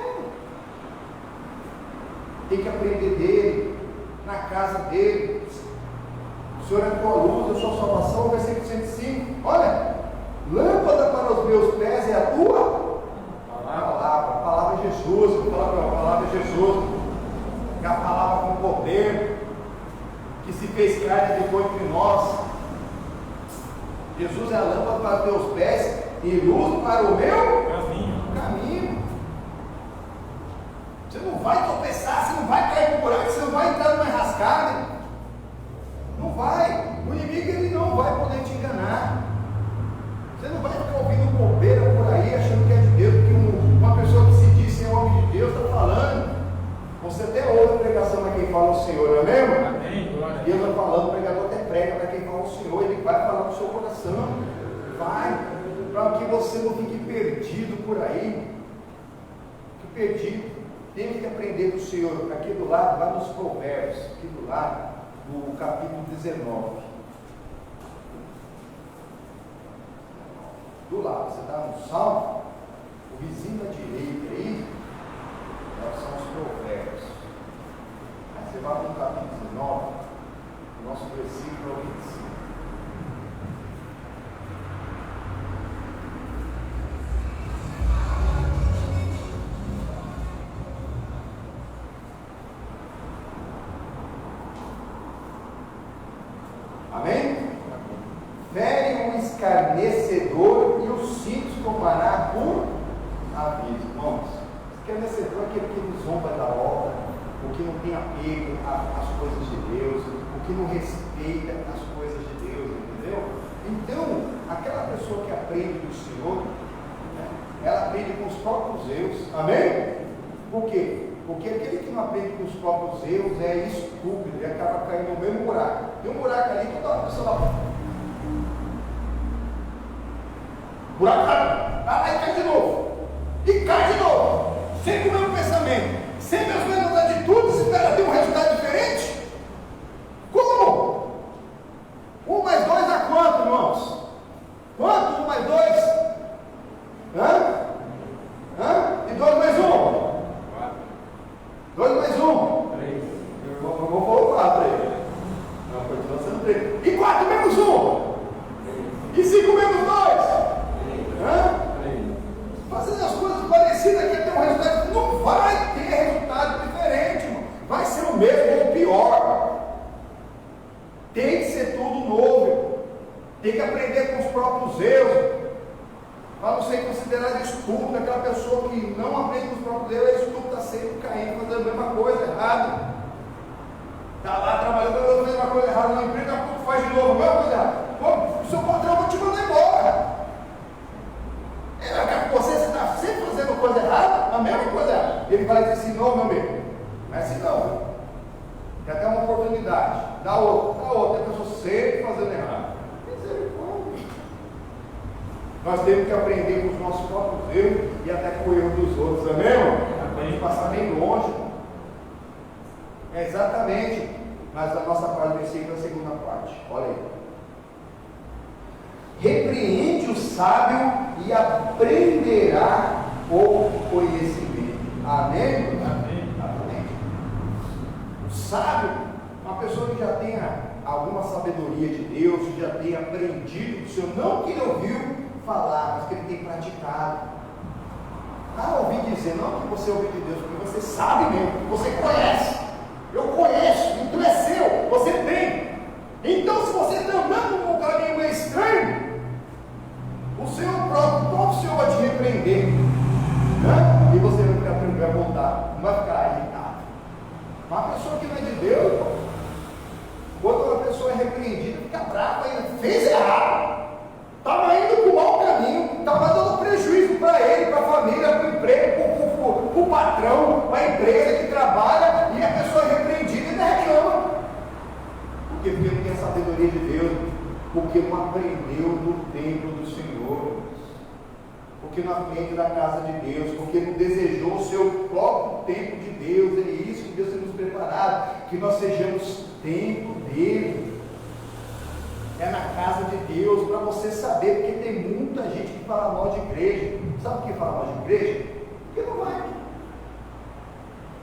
Tem que aprender dele, na casa dele. O Senhor é a tua luz, a sua salvação, versículo 105. Olha, lâmpada para os meus pés é a tua palavra. A palavra é Jesus. A palavra é Jesus. É a palavra com poder, que se fez carne e ficou entre nós. Jesus é a lâmpada para os teus pés e luz para o meu caminho. Você não vai tropeçar, você não vai cair no buraco, você não vai entrar numa enrascada. Não vai. O inimigo ele não vai poder te enganar. Você não vai ficar ouvindo bobeira por aí, achando que é de Deus, porque uma pessoa que se diz ser homem de Deus está falando. Você até ouve a pregação para quem fala o Senhor, não é mesmo? Amém. Deus vai falando, o pregador até prega para quem fala o Senhor, ele vai falar no seu coração. Vai, para que você não fique perdido por aí. Fique perdido. Temos que aprender do Senhor. Aqui do lado, vai nos Provérbios, aqui do lado, no capítulo 19. Do lado, você está no Salmo, o vizinho da direita aí, são os Provérbios. Aí você vai no capítulo 19, o nosso versículo é o 25. Amém? Fere o escarnecedor e o cinto tomará por aviso. Irmãos, escarnecedor é aquele que nos zomba da obra, o que não tem apego às coisas de Deus, o que não respeita as coisas de Deus, entendeu? Então, aquela pessoa que aprende do Senhor, né, ela aprende com os próprios erros. Amém? Por quê? Porque aquele que não aprende com os próprios erros é estúpido e acaba caindo no mesmo buraco. Tem um buraco ali que toda hora a pessoa lá. Buraco, aí cai de novo. E cai de novo. Sempre o mesmo pensamento. Sempre as mesmas atitudes, espera ter um resultado diferente. Como? 1 mais 2 dá quanto, irmãos? Quanto? 1 mais 2? Hã? E 2 mais 1? 2 mais 1? 3. Vou pôr 4 aí. Não, continua sendo 3. E 4 menos 1? E 5 menos 2? Fazendo as coisas parecidas que tem um resultado. Não vai ter resultado diferente, irmão. Vai ser o mesmo ou pior. Tem que ser tudo novo. Tem que aprender com os próprios erros. Para não ser considerado estúpido, aquela pessoa que não aprende com os próprios erros, é estúpido, está sempre caindo, fazendo a mesma coisa errada. Está lá trabalhando, fazendo a mesma coisa errada na empresa, daqui a pouco faz de novo a mesma coisa errada. Pô, o seu patrão vai te mandar embora. Você está sempre fazendo coisa errada, a mesma coisa errada. Ele vai dizer assim: não, meu amigo, não é assim não. Tem até uma oportunidade, dá outra, a pessoa sempre fazendo errado. Nós temos que aprender com os nossos próprios erros e até com o erro dos outros, amém? Para a gente passar bem longe. É exatamente. Mas a nossa parte do versículo é a segunda parte. Olha aí. Repreende o sábio e aprenderá o conhecimento. Amém? Amém. O sábio, uma pessoa que já tenha alguma sabedoria de Deus, que já tenha aprendido do Senhor, não que ele ouviu falar, mas que ele tem praticado. Ouvi dizer, não que você ouviu de Deus, porque você sabe mesmo, que você conhece. Eu conheço, então é seu, você tem. Então, se você está andando num caminho meio estranho, o Senhor próprio Senhor vai te repreender, né? E você vai voltar, não vai ficar irritado. Uma pessoa que não é de Deus, quando uma pessoa é repreendida, fica brava e fez errado. Estava indo para o mau caminho, estava dando prejuízo para ele, para a família, para o emprego, para o patrão, para a empresa que trabalha, e a pessoa é repreendida e ainda reclama. Por quê? Porque não tem a sabedoria de Deus, porque não aprendeu no templo do Senhor, porque não aprende na casa de Deus, porque não desejou o seu próprio templo de Deus. É isso que Deus tem nos preparado, que nós sejamos templo dele. É na casa de Deus, para você saber, porque tem muita gente que fala mal de igreja. Sabe por que fala mal de igreja? Porque não vai.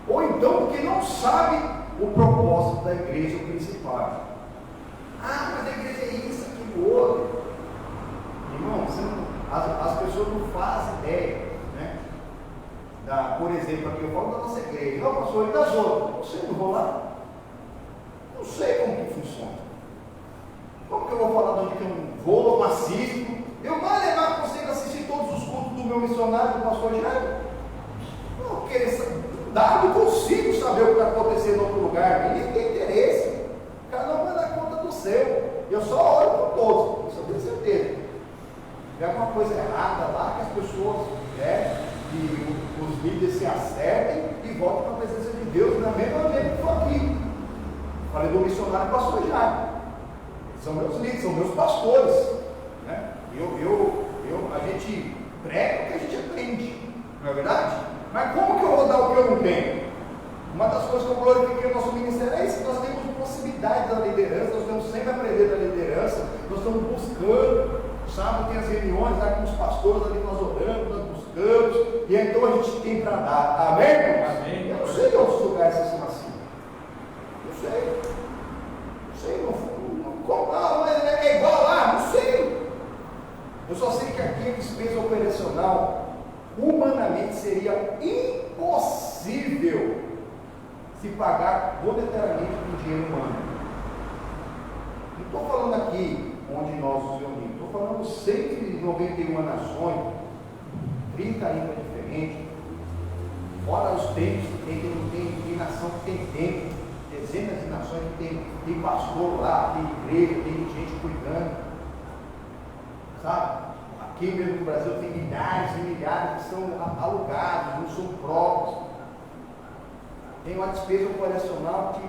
Ou então porque não sabe o propósito da igreja principal. Mas a igreja é isso, aquilo, outro. Irmão, as pessoas não fazem ideia, né? Por exemplo, aqui eu falo da nossa igreja. Não, pastor, e das outras? Não sei, não vou lá. Não sei como que funciona. Como que eu vou falar de onde que eu não vou, não assisto? Eu mais levar consigo assistir meu missionário, do pastor Jairo? Não, não consigo saber o que está acontecendo em outro lugar, ninguém tem interesse, cada um vai dar conta do seu. Eu só oro por todos, isso eu tenho certeza. Tem alguma coisa errada lá que as pessoas, que os líderes se acertem e voltem para a presença de Deus, da mesma maneira que estou aqui. Falei do missionário e pastor Jairo. São meus líderes, são meus pastores. Né? A gente prega o que a gente aprende, não é verdade? Mas como que eu vou dar o que eu não tenho? Uma das coisas que eu glorifiquei no nosso ministério é isso: nós temos possibilidades da liderança, nós estamos sempre a aprender da liderança, nós estamos buscando. Sábado tem as reuniões lá com os pastores, ali nós oramos, nós buscamos, e então a gente tem para dar. Amém? Amém. Eu não sei de outros lugares assim. Não sei, mas é igual lá, não sei. Eu só sei que aqui a despesa operacional humanamente seria impossível se pagar monetariamente com dinheiro humano. Não estou falando aqui onde nós nos reunimos, estou falando 191 nações, 30 línguas diferentes, fora os tempos que tem nação que tem tempo, dezenas de nações que tem pastor lá, tem igreja, tem gente cuidando, sabe? Aqui mesmo no Brasil tem milhares e milhares que são alugados, não são próprios. Tem uma despesa operacional que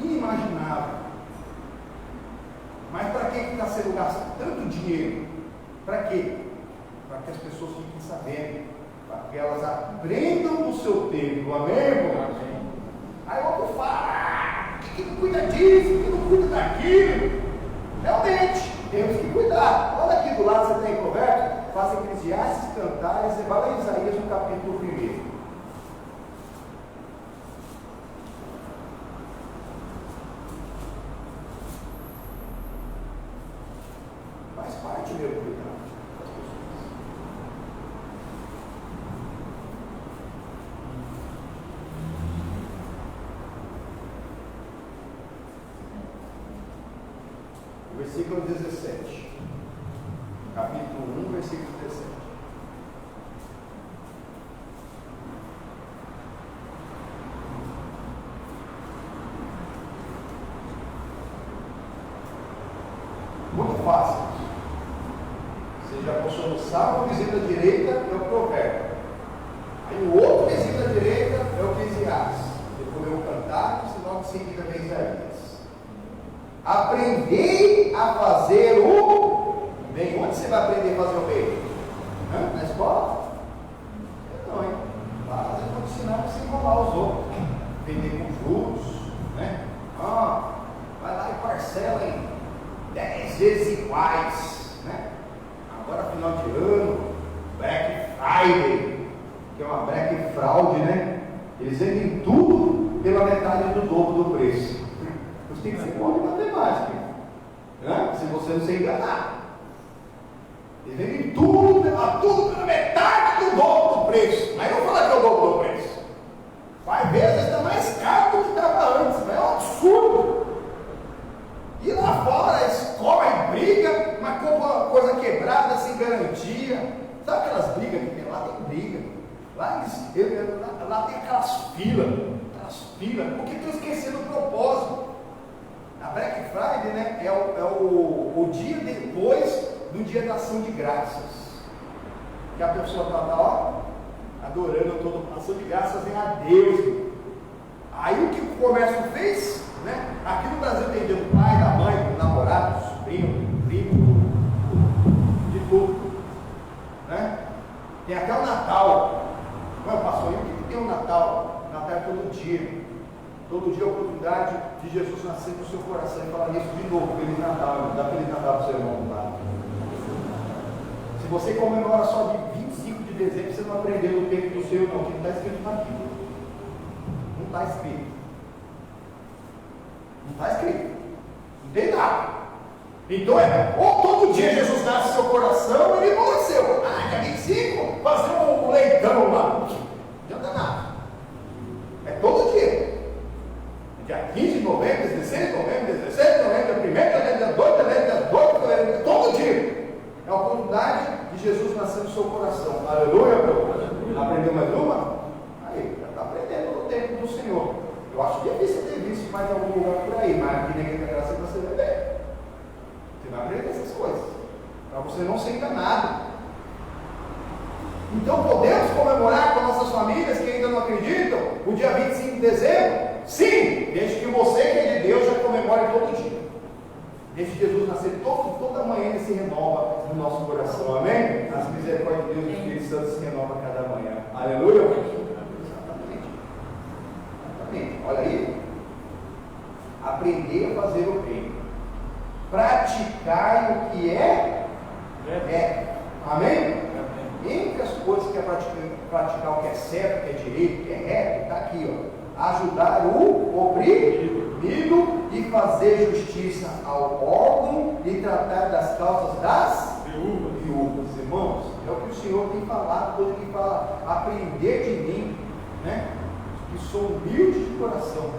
inimaginável. Mas para que está sendo gasto tanto dinheiro? Para quê? Para que as pessoas fiquem sabendo, para que elas aprendam o seu tempo. Amém, irmão? Amém. Aí o outro fala, que não cuida disso, que não cuida daquilo. Realmente, temos que cuidar. Olha aqui do lado, você tem Provérbios, faz Eclesiastes, Cantares, e vai lá em Isaías no capítulo 1. Faz parte mesmo cuidar das pessoas. Versículo 17, capítulo 1, versículo 17. Muito fácil. Você já postou no salmo, o vizinho da direita é o provérbio. Aí o outro vizinho da direita é o Eclesiastes. Depois eu vou cantar, senão em seguida vem Isaías. Aprender a fazer o bem. Onde você vai aprender a fazer o bem? Na escola? Não, hein? Lá eu vou te ensinar para você enrolar os outros. Vender com juros, né? Vai lá e parcela em 10 vezes iguais, né? Agora final de ano, Black Friday, que é uma Black Fraud, né? Eles vendem tudo pela metade do dobro do preço. Você tem que ser bom de matemática, né? Se você não se enganar. Eles vendem tudo pela metade do dobro do preço. Mas não fala que é o dobro do preço. Vai ver, às vezes está mais caro do que estava antes. Mas é um absurdo. E lá fora eles correm, briga, mas compra coisa quebrada, sem garantia. Sabe aquelas brigas que tem lá? Tem briga. Lá tem aquelas filas, porque estão esquecendo o propósito. A Black Friday, né, é o dia depois do dia da ação de graças. Que a pessoa está lá, adorando toda a ação de graças a Deus. Aí o que o comércio fez? Né? Aqui no Brasil tem dia do pai, da mãe, do namorado, do sobrinho, do primo, de tudo. Né? Tem até o Natal. Mas passou aí, o que tem o Natal? O Natal é todo dia. Todo dia a oportunidade de Jesus nascer no seu coração e falar isso de novo. Feliz Natal, dá Feliz Natal para o seu irmão lá. Se você comemora só de 25 de dezembro, você não aprendeu o tempo do seu irmão, que não está escrito na Bíblia. Não está escrito. Não está escrito. Não tem nada. Então ou todo dia Jesus nasce no seu coração, ele não nasceu. Dia 25, fazer um leitão lá. Não adianta nada. É todo dia. Dia 15 de novembro, 16 de novembro, 17 de novembro, 1 de novembro, dia 2 de novembro, dia 2 de novembro, todo dia. É a oportunidade de Jesus nascer no seu coração. de dezembro? Sim, desde que você que é de Deus já comemore todo dia. Desde Jesus nascer, toda manhã ele se renova no nosso coração, amém? As misericórdias de Deus e do Espírito Santo se renovam a cada manhã, aleluia? Exatamente, olha aí, aprender a fazer o bem, praticar o que é, amém? Entre as coisas que é praticar o que é certo, o que é direito, o que é reto, está aqui, ó, ajudar o oprimido e fazer justiça ao órgão e tratar das causas das viúvas, irmãos. É o que o Senhor tem falado quando ele fala, aprender de mim, né? Que sou humilde de coração.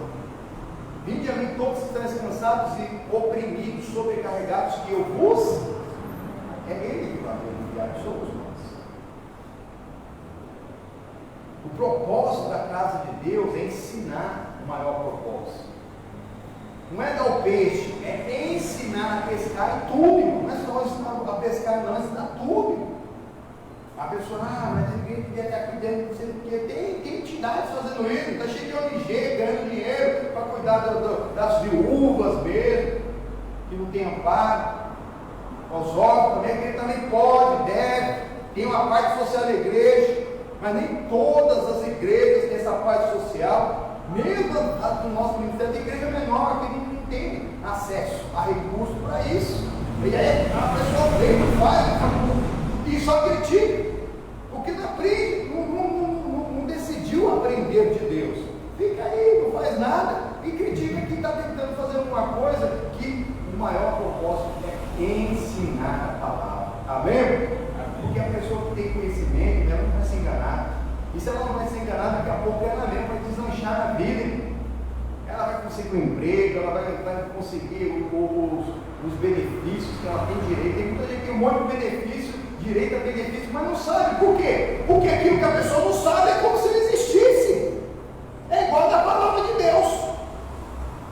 Vinde a mim todos que estão descansados e oprimidos, sobrecarregados, que eu vos. É Ele que vai enviar, somos nós. O propósito da casa de Deus é ensinar o maior propósito. Não é dar o peixe, é ensinar a pescar em tudo, irmão. Não é só ensinar a pescar, não, é ensinar tudo. A pessoa, mas ninguém queria estar aqui dentro, não sei o quê. Tem entidades fazendo isso, está cheio de ONG ganhando dinheiro para cuidar das viúvas mesmo, que não tem amparo. Os órfãos também, ele também pode, deve, tem uma parte social da igreja, mas nem todas as igrejas têm essa parte social. Mesmo a do nosso ministério, tem igreja menor que não tem acesso a recursos para isso. E aí a pessoa vem, não faz, e só critica, porque não aprende, não decidiu aprender de Deus. Fica aí, não faz nada, e critica que está tentando fazer alguma coisa que o maior propósito é ensinar a palavra. Amém? Porque a pessoa que tem conhecimento, ela não vai se enganar. E se ela não vai se enganar, daqui a pouco ela mesmo vai deslanchar na vida. Ela vai conseguir um emprego, ela vai conseguir os benefícios que ela tem direito. Tem muita gente que tem um monte de benefício, direito a benefício, mas não sabe. Por quê? Porque aquilo que a pessoa não sabe é como se não existisse. É igual da palavra de Deus.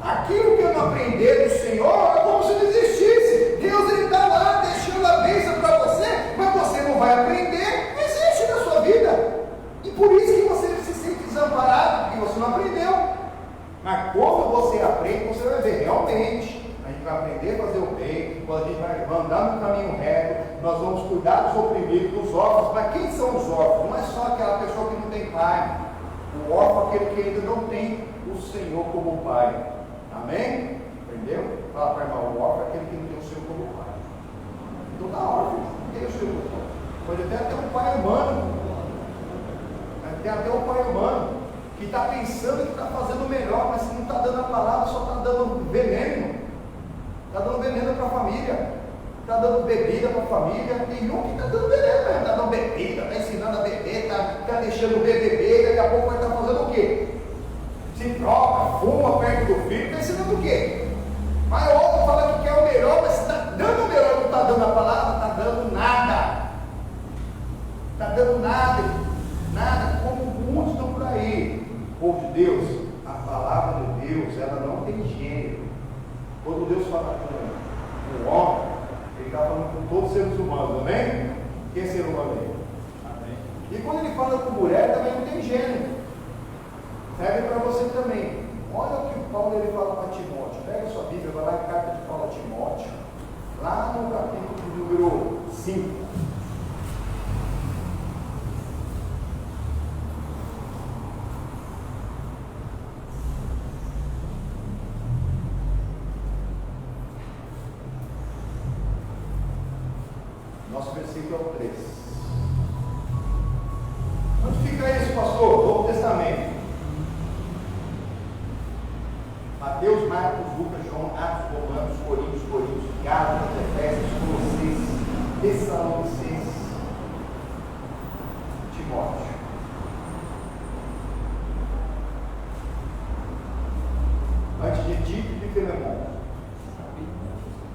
Aquilo que eu não aprender do Senhor é como se não existisse. Deus está lá deixando a bênção para você, mas você não vai aprender, não existe na sua vida. E por isso que você se sente desamparado, porque você não aprendeu. Mas quando você aprende, você vai ver, realmente, a gente vai aprender a fazer o bem, quando a gente vai andar no caminho reto, nós vamos cuidar dos oprimidos, dos órfãos. Mas quem são os órfãos? Não é só aquela pessoa que não tem pai. O órfão é aquele que ainda não tem o Senhor como pai. Amém? Entendeu? Fala para irmão, o órfão é aquele que não tem o Senhor como pai. Então dá órfão, não tem o Senhor como pai. Pode ter até um pai humano. Tem até um pai humano que está pensando que está fazendo o melhor, mas se não está dando a palavra, só está dando veneno. Está dando veneno para a família, está dando bebida para a família. Tem um que está dando veneno, está dando bebida, está ensinando a beber, está deixando o beber, daqui a pouco vai estar fazendo o quê? Se troca, fuma perto do filho, está ensinando o quê? Mas o outro fala que quer o melhor, mas se está dando o melhor, não está dando a palavra, está dando nada. Está dando nada. Nada, como muitos estão por aí. Povo de Deus, a palavra de Deus, ela não tem gênero. Quando Deus fala com o homem, ele está falando com todos os seres humanos, amém? Quem é ser humano aí? Amém. E quando ele fala com mulher, também não tem gênero. Serve para você também. Olha o que Paulo ele fala para Timóteo. Pega a sua Bíblia, vai lá em carta de Paulo a Timóteo, lá no capítulo número 5. Nosso versículo é o 3. Onde fica isso, pastor? Novo Testamento. Mateus, Marcos, Lucas, João, Atos, Romanos, Coríntios, Gálatas, Efésios, Colossenses, Tessalonicenses, Timóteo. Antes de Tito e de Filemão.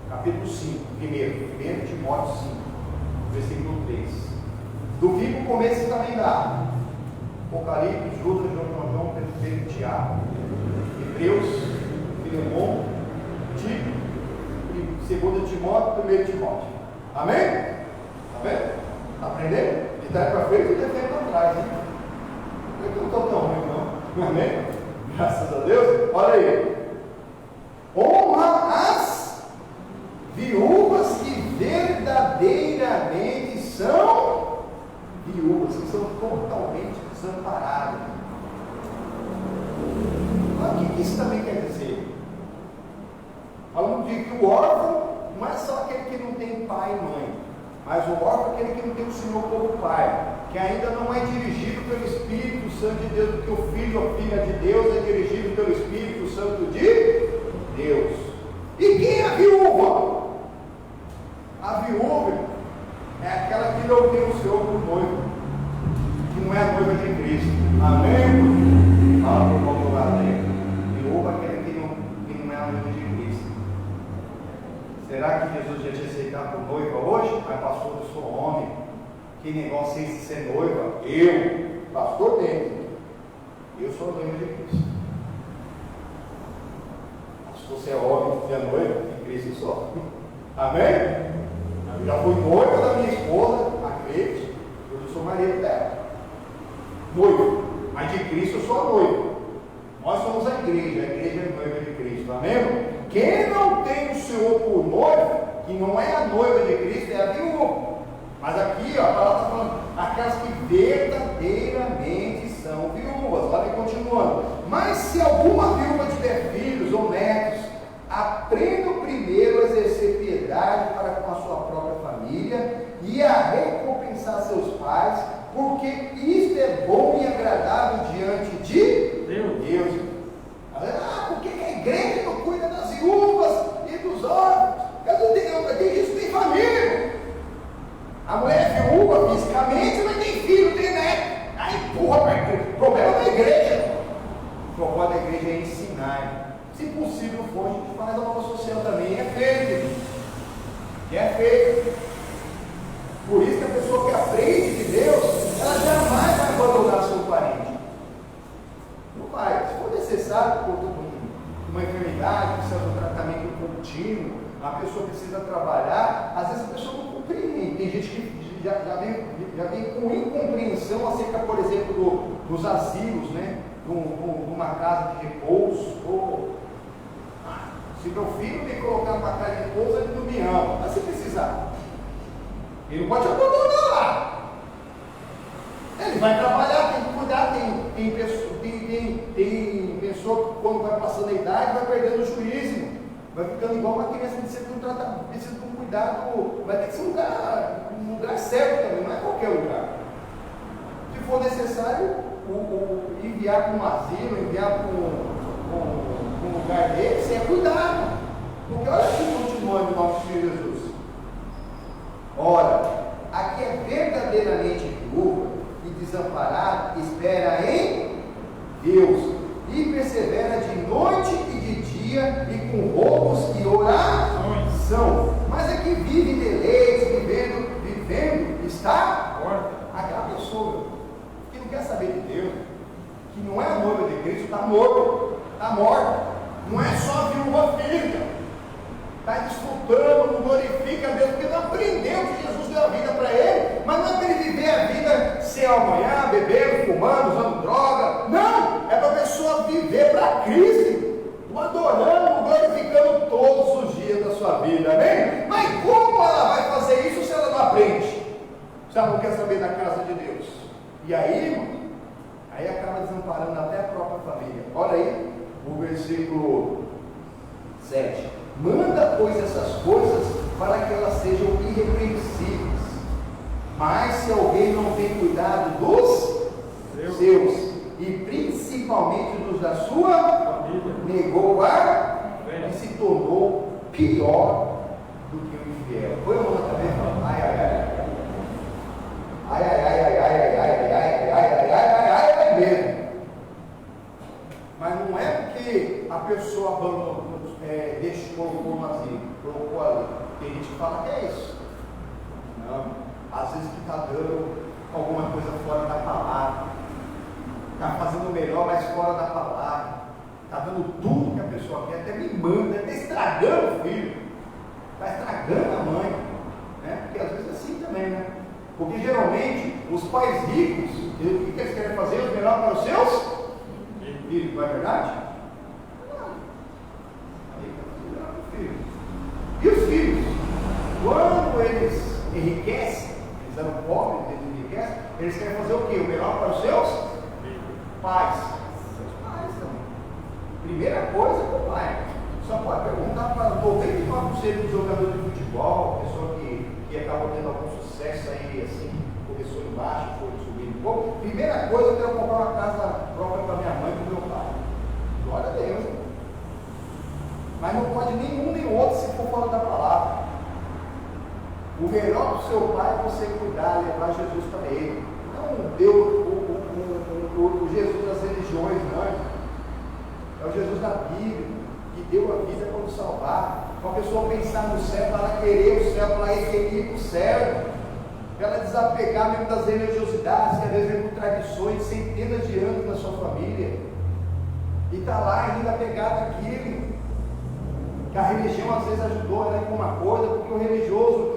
Capítulo 5, 1 Timóteo 5, versículo 3. Do Vivo o começo também dá Apocalipse, Judas, João, Pedro, Tiago, Hebreus, Filemão, Tito, 2 Timóteo, 1 Timóteo. Amém? Tá vendo? Aprendeu? De trás para frente e de frente para trás, hein? Não estou tão ruim, não. Amém? Graças a Deus. Olha aí. Honra as viúvas que verdadeiramente são viúvas, que são totalmente desamparadas. Mas o que isso também quer dizer? Falando de que o órfão não é só aquele que não tem pai e mãe, mas o órfão é aquele que não tem o Senhor como pai, que ainda não é dirigido pelo Espírito Santo de Deus, porque o filho ou filha de Deus é dirigido pelo Espírito Santo de Deus. E quem é a viúva? A viúva é aquela que não tem o Senhor como noivo, que não é a noiva de Cristo. Amém? Fala para o irmão do lado aí. Viúva é aquela que não é a noiva de Cristo. Será que Jesus já te aceitar por noiva hoje? Mas pastor, eu sou homem. Que negócio é esse de ser noiva? Eu, pastor dele, eu sou noiva de Cristo. Se você é homem, você é noiva, em Cristo só. Amém? Eu já fui noiva da minha esposa, acredite, hoje eu sou marido dela. Noiva, mas de Cristo eu sou a noiva. Nós somos a igreja é noiva de Cristo, amém? Quem não tem o Senhor por noiva, que não é a noiva de Cristo, é a viúva. Mas aqui, ó, a palavra está falando, aquelas que verdadeiramente são viúvas. Olha, continuando. Mas se alguma viúva tiver filhos ou netos, aprenda primeiro a exercer piedade para com a sua própria família e a recompensar seus pais, porque isto é bom e agradável diante de Deus. Ah, por que a igreja não cuida das viúvas e dos órfãos? Eu não tenho, isso tem família. A mulher é viúva fisicamente, mas tem filho, tem neto. Aí empurra para a igreja. O problema da igreja. O propósito da igreja é ensinar. Se possível for, a gente faz a obra social também. É feito. É feito. Por isso que a pessoa que aprende de Deus, ela jamais vai abandonar seu parente. Não vai. Se for necessário, por uma enfermidade, precisa de um tratamento contínuo, a pessoa precisa trabalhar, às vezes a pessoa não compreende. Tem gente que já vem com incompreensão acerca, por exemplo, dos asilos, né? Numa casa de repouso. Se meu filho me colocar numa casa de repouso, ele não me ama. Mas se precisar, ele não pode abandonar lá. Ele vai trabalhar, tem que cuidar. Tem pessoa que quando vai passando a idade vai perdendo o juízo, vai ficando igual uma criança, precisa de um tratamento, precisa de um cuidado. Vai ter que ser um lugar certo também, não é qualquer lugar. Se for necessário, enviar para um asilo, enviar para um lugar desse, é cuidado. Porque olha que continua no nosso Senhor Jesus. Ora, aqui é verdadeiramente viúva e desamparado, espera em Deus e persevera de noite e de dia e com roubos e oração. Mas é que vive em deleites, vivendo, está morta. Aquela pessoa que não quer saber de Deus, que não é a noiva de Cristo, está morto, está morta. Não é só a viúva filha, está desfrutando, não glorifica a Deus, porque não aprendeu que Jesus deu a vida para ele, mas não é para ele viver a vida sem amanhã, bebendo, fumando, usando droga. Não, é para a pessoa viver para Cristo, adorando, glorificando todos os dias da sua vida, amém? Mas como ela vai fazer isso se ela não aprende? Se ela não quer saber da casa de Deus? E aí, irmão, aí acaba desamparando até a própria família. Olha aí, o versículo 7. Manda, pois, essas coisas para que elas sejam irrepreensíveis. Mas se alguém não tem cuidado dos seus, e principalmente dos da sua família, negou a e se tornou pior do que o infiel. Foi uma também falando, ai, ai, ai, ai, ai, ai, ai, ai, ai, ai, ai, ai, ai mesmo. Mas não é porque a pessoa abandonou, colocou no asilo, colocou ali. Tem gente que fala que é isso. Não, às vezes que está dando alguma coisa fora da palavra, está fazendo o melhor, mas fora da palavra, está dando tudo que a pessoa quer, até mimando, até estragando o filho, está estragando a mãe, né? Porque às vezes é assim também, né? Porque geralmente os pais ricos, o que eles querem fazer? O melhor para os seus filho, não é verdade? E os filhos, quando eles enriquecem, eles eram pobres, eles enriquecem, eles querem fazer o quê? O melhor para os seus pais. Seus pais também. Primeira coisa é o pai. Só pode perguntar para 99% dos jogadores de futebol, pessoa que acabou tendo algum sucesso aí, assim, começou embaixo, foi subindo um pouco. Primeira coisa, eu quero comprar uma casa própria para minha mãe e para o meu pai. Glória a Deus. Mas não pode nenhum nem outro se for fora da palavra. O melhor para o seu pai é você cuidar, levar Jesus para ele. Não deu o Jesus das religiões, não. É o Jesus da Bíblia, que deu a vida para nos salvar. Para a pessoa pensar no céu, para ela querer o céu, para ela ir para o céu. Para ela desapegar mesmo das religiosidades, que às vezes vem por tradições de centenas de anos na sua família. E está lá ainda apegado àquilo. Que a religião às vezes ajudou ela em alguma coisa, porque o religioso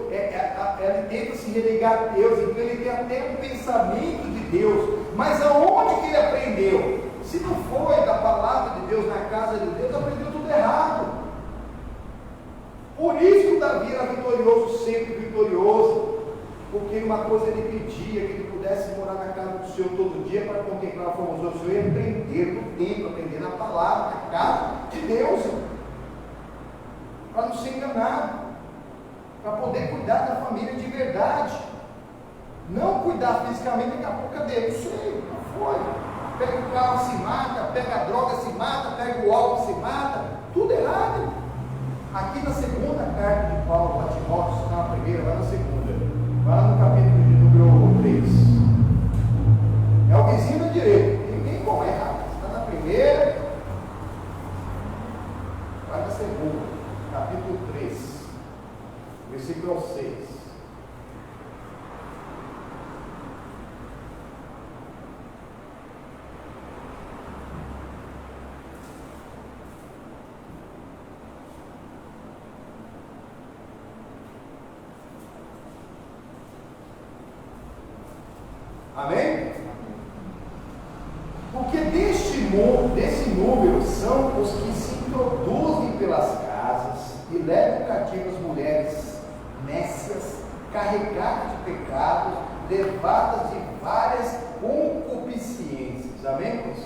ele tenta se religar a Deus, então ele tem até um pensamento de Deus, mas aonde que ele aprendeu? Se não foi da palavra de Deus, na casa de Deus, aprendeu tudo errado. Por isso que o Davi era vitorioso, sempre vitorioso, porque uma coisa ele pedia, que ele pudesse morar na casa do Senhor todo dia para contemplar a formosura do Senhor e aprender no tempo, aprender na palavra, na casa de Deus. Para não ser enganado, para poder cuidar da família de verdade, não cuidar fisicamente, daqui a pouco cadê? Não sei, não foi. Pega o carro, se mata, pega a droga, se mata, pega o álcool, se mata, tudo errado. Aqui na segunda carta de Paulo a Timóteo, está na primeira, vai na segunda, vai lá no capítulo de número 3. É o vizinho da direita, ninguém como é errado. Está na primeira, vai na segunda. Capítulo 3, versículo 6. Amém? Porque desse número são os que se introduzem pelas casas e levam cativas mulheres nécias, carregadas de pecados, levadas de várias concupiscências. Amém, irmãos?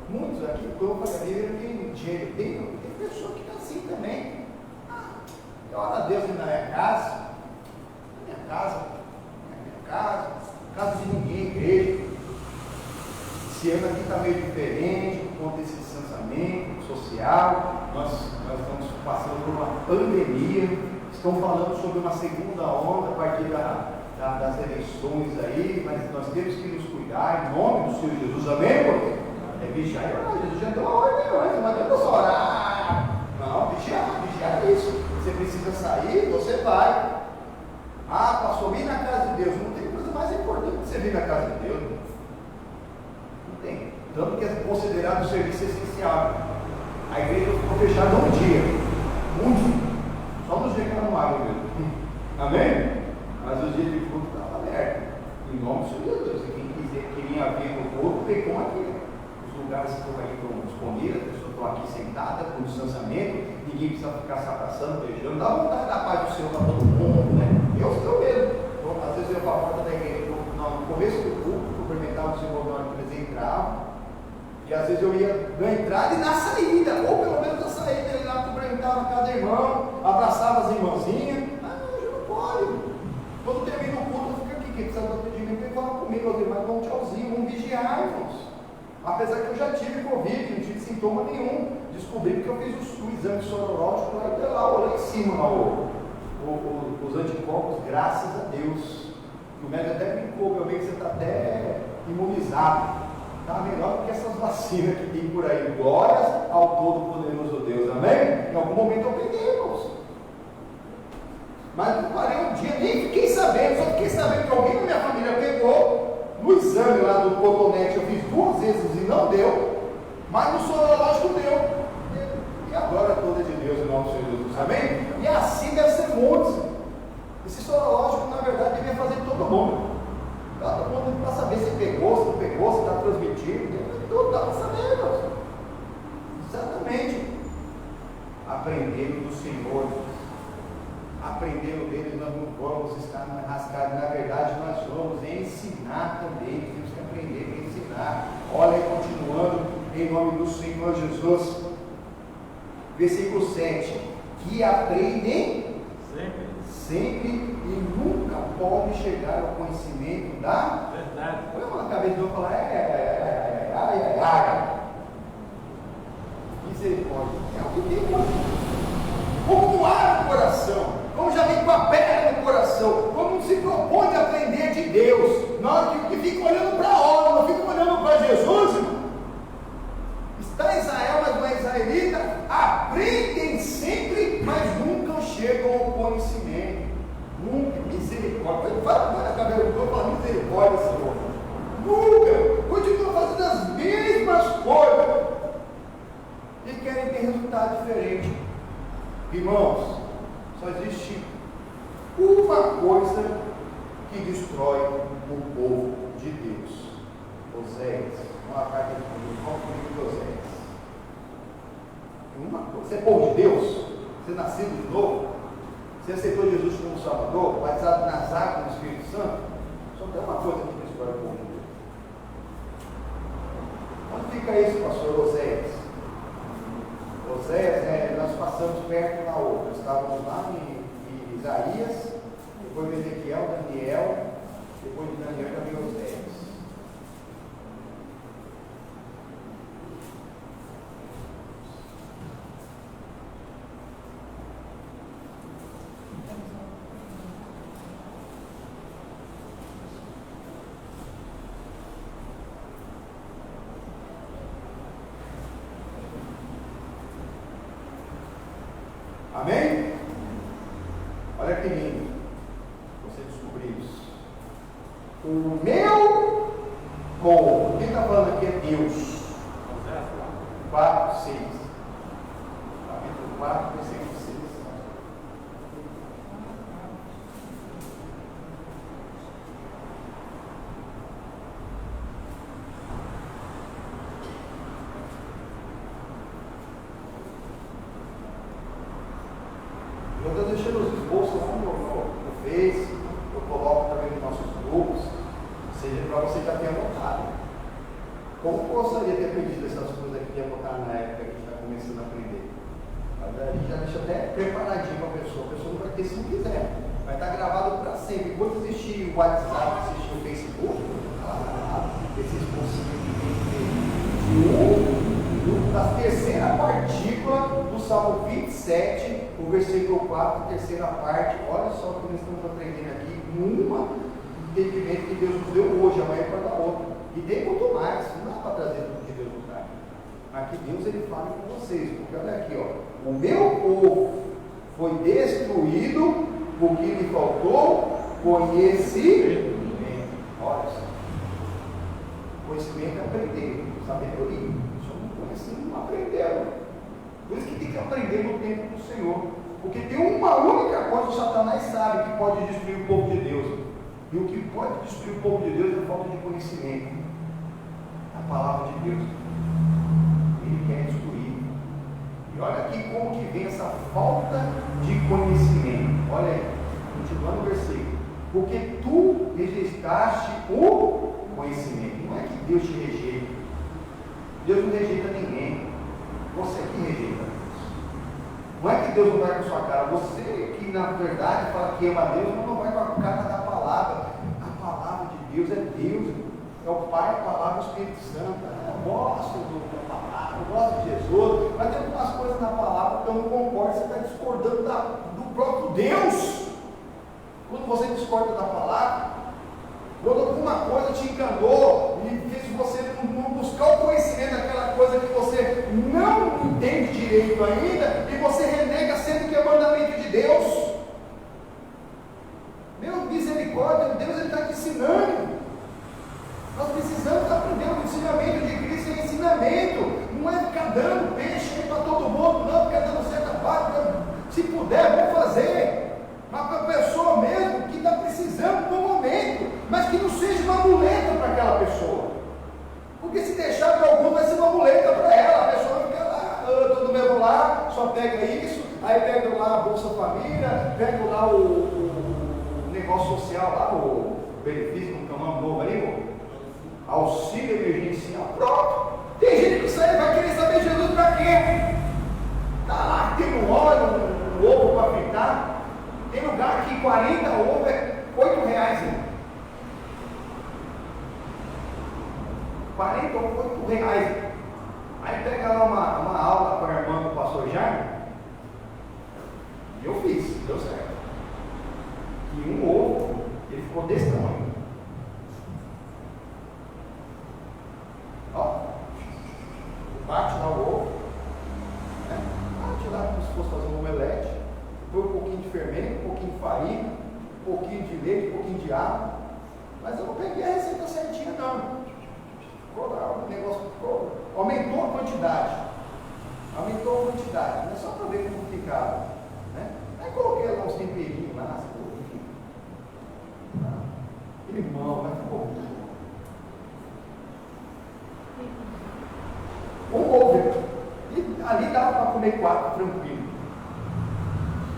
Muitos aqui, como eu falei, tem pessoa que está assim também. Ora a Deus na minha casa, casa de ninguém, igreja. Esse ano aqui está meio diferente, por conta desse distanciamento social. Nós estamos passando por uma pandemia. Estão falando sobre uma segunda onda a partir das eleições aí, mas nós temos que nos cuidar em nome do Senhor Jesus. Amém, irmão? É vigiar e orar. Jesus já deu uma ordem antes, não adianta só orar. Não, vigiar é isso. Você precisa sair, você vai. Ah, pastor, vir na casa de Deus. Não tem coisa mais importante que você vir na casa de Deus. Não tem. Tanto que é considerado um serviço essencial. A igreja ficou fechada um dia. Só nos dias que ela não abre mesmo. Amém? Mas os dias de culto estavam abertos. Em nome do Senhor Jesus. E quem queria vir no culto, pegou aqui. Os lugares que estão aí estão disponíveis, as pessoas estão aqui sentadas, com distanciamento, ninguém precisa ficar se abraçando, beijando. Dá vontade da paz do Senhor para todo mundo, né? Eu mesmo. Às vezes eu ia para a porta da igreja, no começo do culto, cumprimentava o Senhor na hora que eles entravam. E às vezes eu ia na entrada e na saída, ou pelo menos na saída, ele lá cumprimentava cada irmão, abraçava as irmãzinhas. Hoje não pode. Quando termina o culto, eu fico aqui, quem precisa do atendimento, ele fala comigo, os irmãos dão um tchauzinho, vamos vigiar, irmãos. Apesar que eu já tive Covid, não tive sintoma nenhum. Descobri que eu fiz o exame sorológico lá em cima, os anticorpos, graças a Deus. O médico até brincou, meu bem, que você está até imunizado. Está melhor do que essas vacinas que tem por aí. Glórias ao Todo-Poderoso Deus. Amém? Em algum momento eu peguei, irmãos. Mas não parei um dia, nem fiquei sabendo. Só fiquei sabendo que alguém da minha família pegou. No exame lá do cotonete eu fiz 2 vezes e não deu. Mas no sorológico deu. E a glória toda de Deus em nome do Senhor Jesus. Amém? E assim deve ser muitos. Esse sorológico, na verdade, devia fazer todo mundo. Todo mundo para saber se pegou, se não pegou, se está transmitindo. Tudo dá para saber, aprendendo do Senhor. Aprendendo dele, nós não vamos estar rascados. Na verdade, nós vamos ensinar também. Temos que aprender a ensinar. Olha aí, continuando, em nome do Senhor Jesus. Versículo 7. Que aprendem sempre e nunca podem chegar ao conhecimento da verdade. Eu na cabeça de falar, misericórdia. É o que tem, como não há no coração, como já vem com a pedra no coração, como não se propõe a aprender de Deus, na hora que fica olhando para a obra, não fica olhando para Jesus, irmão. Está em Israel, mas não é israelita, aprendem sempre, mas nunca chegam ao conhecimento. Nunca, misericórdia. Fala na cabeça do povo, fala misericórdia, Senhor. Nunca, continuam fazendo as mesmas coisas e querem ter resultado diferente. Irmãos, só existe uma coisa que destrói o povo de Deus. Oséias, uma carta de Oséias. Uma coisa, você é povo de Deus, você é nascido de novo, você aceitou Jesus como Salvador, batizado nas águas do Espírito Santo, só tem uma coisa que destrói o povo de Deus. Onde fica isso, pastor Oséias? Oséias, nós passamos perto na outra. Estávamos lá em Isaías, depois de Ezequiel, Daniel, depois de Daniel também Oséias. Amém? Olha que lindo. Você descobriu isso. O meu povo. Quem está falando aqui é Deus. 4, 6. Capítulo 4, versículo 6. Eu estou deixando os esboços lá no Face, eu coloco também nos nossos grupos, seja para você já ter anotado. Como gostaria de ter aprendido essas coisas aqui de anotar na época que a gente está começando a aprender? Mas aí já deixa até preparadinho para a pessoa não vai ter se não quiser, vai estar gravado para sempre. Enquanto existir o WhatsApp, existir o Facebook, esses conceitos da terceira partícula do Salmo 27, o versículo 4, terceira parte. Olha só o que nós estamos aprendendo aqui, num entendimento que Deus nos deu hoje, amanhã para dar outro. E tem muito mais, não dá para trazer tudo que Deus nos dá. Mas que Deus ele fale com vocês, porque olha aqui, ó, o meu povo foi destruído porque lhe faltou conhecimento. Olha só. Conhecimento é aprender, sabedoria. Só não conhecendo, não aprenderam. Por isso que tem que aprender no tempo do Senhor. Porque tem uma única coisa que Satanás sabe que pode destruir o povo de Deus. E o que pode destruir o povo de Deus é a falta de conhecimento. A palavra de Deus. Ele quer destruir. E olha aqui como que vem essa falta de conhecimento. Olha aí, continuando o versículo. Porque tu rejeitaste o conhecimento. Não é que Deus te rejeita. Deus não rejeita ninguém. Você que rejeita Deus. Não é que Deus não vai com a sua cara. Você que na verdade fala que ama Deus, não vai com a cara da palavra. A palavra de Deus é Deus. É o Pai, a palavra, o Espírito Santo. Eu gosto da palavra, eu gosto de Jesus. Mas tem algumas coisas na palavra que eu não concordo. Você está discordando do próprio Deus. Quando você discorda da palavra, quando alguma coisa te enganou e fez você não buscar o conhecimento daquela coisa que você não entende direito ainda, e você renega sendo que é mandamento de Deus. Meu misericórdia, Deus está te ensinando. Nós precisamos aprender o ensinamento de Cristo, é ensinamento. Não é ficar dando peixe para todo mundo, não, ficar dando certa parte. Se puder, vamos fazer. Mas para a pessoa mesmo que está precisando no momento, mas que não seja uma muleta para aquela pessoa. Porque se deixar para algum, vai ser uma muleta para ela. A pessoa vai ficar lá, todo mesmo lá, só pega isso. aí pegam lá a Bolsa Família, pegam lá o negócio social lá, o benefício, como que é o nome novo ali, o auxílio emergencial, pronto. Tem gente que sai, vai querer saber Jesus para quê? Tá lá, tem um óleo, um ovo para fritar, tem lugar que 40 ovos é R$8, hein? 40 ou R$8. Aí pega lá uma aula com a irmã do pastor Jaime, e eu fiz, deu certo. E um ovo, ele ficou desse tamanho. Ó, bate lá o ovo, né? Bate lá como se fosse fazer um omelete, põe um pouquinho de fermento, um pouquinho de farinha, um pouquinho de leite, um pouquinho de água. Mas eu não peguei a receita certinha, não. O negócio aumentou a quantidade, não é só para ver como ficava, né? Aí coloquei lá uns temperinhos lá, enfim, limão, mas ficou muito bom. Um ovo, e ali dava para comer 4 tranquilo,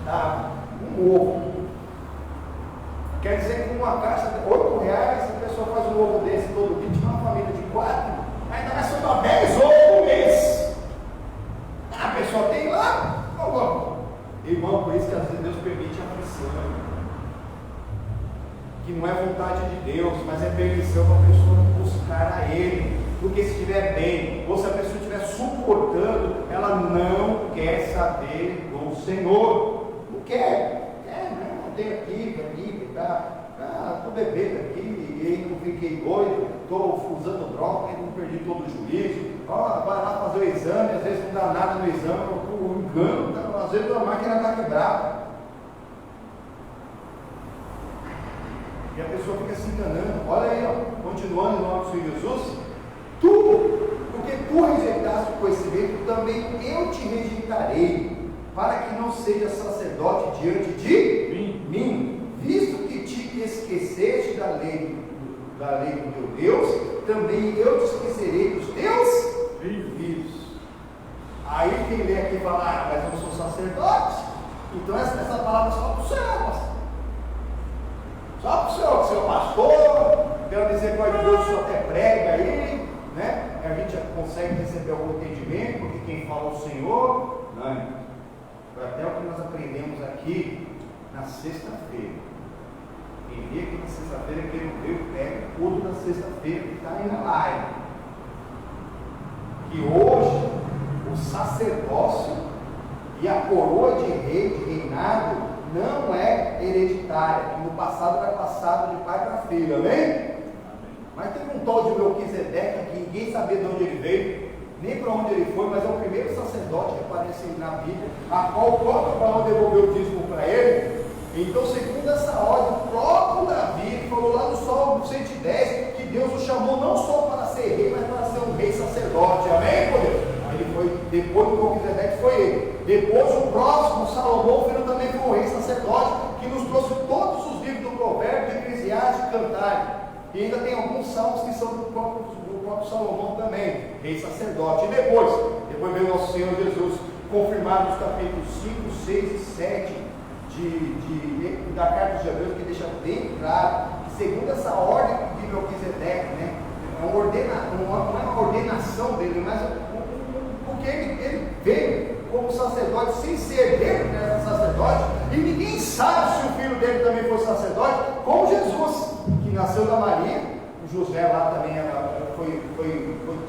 dava um ovo. Quer dizer que com uma caixa de R$8, a pessoa faz um ovo desse todo dia, tinha uma família de 4, ainda vai sobrar 10 ovos por mês. A pessoa tem lá, irmão, por isso que às vezes Deus permite a aflição, que não é vontade de Deus, mas é permissão para a pessoa buscar a Ele, porque se estiver bem, ou se a pessoa estiver suportando, ela não quer saber do Senhor, não quer. Não tenho aqui, estou bebendo aqui, e não fiquei doido, estou usando droga, e não perdi todo o juízo, vai lá fazer o exame, às vezes não dá nada no exame, eu engano, às vezes a máquina está quebrada. E a pessoa fica se enganando. Olha aí, ó, continuando em nome do Senhor Jesus, porque tu rejeitaste o conhecimento, também eu te rejeitarei, para que não seja sacerdote diante de mim, visto que te esqueceste da lei do teu Deus, também eu te esquecerei dos teus filhos. Aí quem lê aqui fala, mas eu não sou sacerdote, então essa palavra é só para o céu, só para o seu pastor, quero dizer que o Deus só até prega aí, né? A gente consegue receber algum entendimento, porque quem fala é o Senhor, não. Foi até o que nós aprendemos aqui na sexta-feira. Quem vê aqui na sexta-feira, quem não veio, pega tudo na sexta-feira que está aí na live. Que hoje o sacerdócio e a coroa de rei, de reinado, não é hereditária, que no passado era passado de pai para filho, amém? Mas teve um tal de Melquisedeque que ninguém sabia de onde ele veio, nem para onde ele foi, mas é o primeiro sacerdote que aparece na Bíblia, a qual o próprio Abraão devolveu o dízimo para ele. Então, segundo essa ordem, o próprio Davi falou lá no Salmo 110 que Deus o chamou não só para ser rei, mas para ser um rei sacerdote, amém, poder? Ele foi, depois do Melquisedeque foi ele. Depois o próximo, Salomão, filho também foi um rei sacerdote, que nos trouxe todos os livros do Provérbio, de Eclesiastes e Cantares. E ainda tem alguns salmos que são do próprio Salomão também, rei sacerdote. E depois veio nosso Senhor Jesus, confirmado nos capítulos 5, 6 e 7 da carta de Hebreus, que deixa bem claro que, segundo essa ordem de Melquisedeque, né, não é uma ordenação dele, mas porque ele veio como sacerdote sem ser dele, né, sacerdote, e ninguém sabe se o filho dele também foi sacerdote, como Jesus, que nasceu da Maria. José lá também foi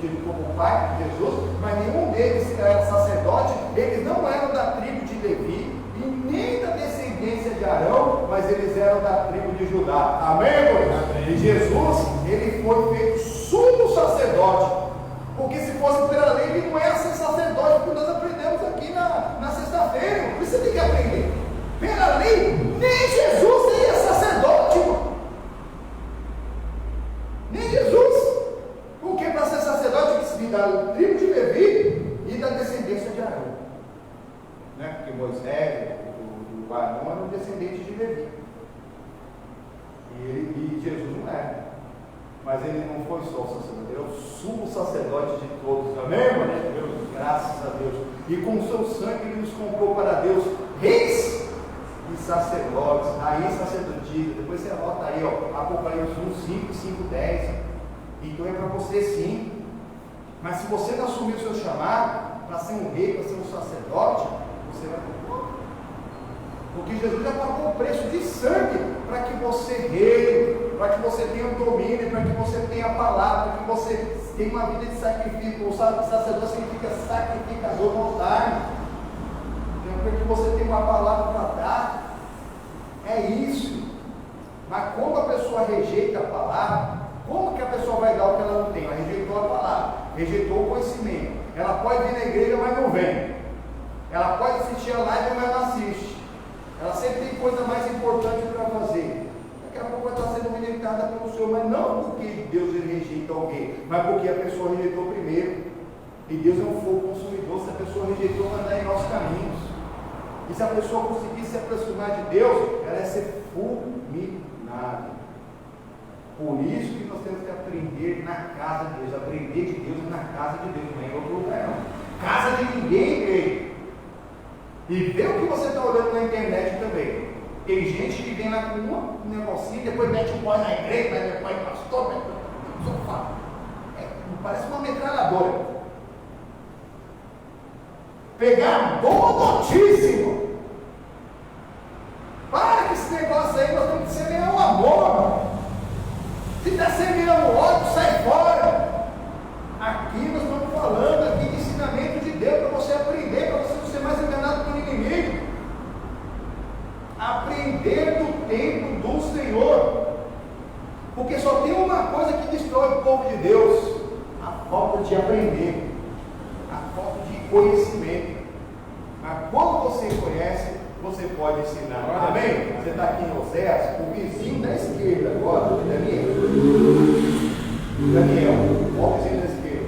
tido como pai de Jesus, mas nenhum deles era sacerdote, eles não eram da tribo de Levi e nem da descendência de Arão, mas eles eram da tribo de Judá. Amém, irmãos? E Jesus, ele foi feito sumo sacerdote, porque se fosse pela lei, ele não era ser sacerdote, porque nós aprendemos aqui na sexta-feira. Por isso você tem que aprender. Pela lei, nem Jesus seria sacerdote, irmão. Nem Jesus, porque para ser sacerdote tinha que se vir da tribo de Levi e da descendência de Arão, né? Porque Moisés, o Arão eram descendentes de Levi, e Jesus não era, mas ele não foi só o sacerdote, ele é o sumo sacerdote de todos. Amém, irmão? Graças a Deus. E com o seu sangue ele nos comprou para Deus, reis e sacerdotes, raiz sacerdotisa. Depois você anota aí, ó, Apocalipse 1, 5, 5, 10. Então é para você sim. Mas se você não assumir o seu chamado para ser um rei, para ser um sacerdote, você vai ter pouco. Porque Jesus já pagou o preço de sangue para que você reine, para que você tenha o domínio, para que você tenha a palavra, para que você tenha uma vida de sacrifício. O sacerdote significa sacrificador no altar. Então, para que você tenha uma palavra para dar. É isso. Mas quando a pessoa rejeita a palavra, como que a pessoa vai dar o que ela não tem? Ela rejeitou a palavra, rejeitou o conhecimento. Ela pode vir na igreja, mas não vem. Ela pode assistir a live, mas não assiste. Ela sempre tem coisa mais importante para fazer. Daqui a pouco vai estar sendo rejeitada pelo Senhor, mas não porque Deus ele rejeita alguém, mas porque a pessoa rejeitou primeiro. E Deus é um fogo consumidor. Se a pessoa rejeitou, vai andar em nossos caminhos. E se a pessoa conseguir se aproximar de Deus, ela é ser fulminada. Por isso que nós temos que aprender na casa de Deus. Aprender de Deus na casa de Deus, não é em outro lugar não. Casa de ninguém, igreja. E vê o que você está olhando na internet também. Tem gente que vem lá com um negocinho, depois mete um pó na igreja, depois pastor, mete no sofá. Parece uma metralhadora. Pegar boa notícia, irmão. Para com esse negócio aí, nós temos que semear o amor. Se está semeando o ódio, sai fora. Aqui nós estamos falando aqui de ensinamento de Deus, para você aprender, para você não ser mais enganado pelo inimigo. Aprender do tempo do Senhor. Porque só tem uma coisa que destrói o povo de Deus: a falta de aprender, a falta de conhecimento. Mas quando você conhece, você pode ensinar. Amém? Você está aqui em Oséias, o vizinho da esquerda agora, Daniel, ó, o vizinho da esquerda,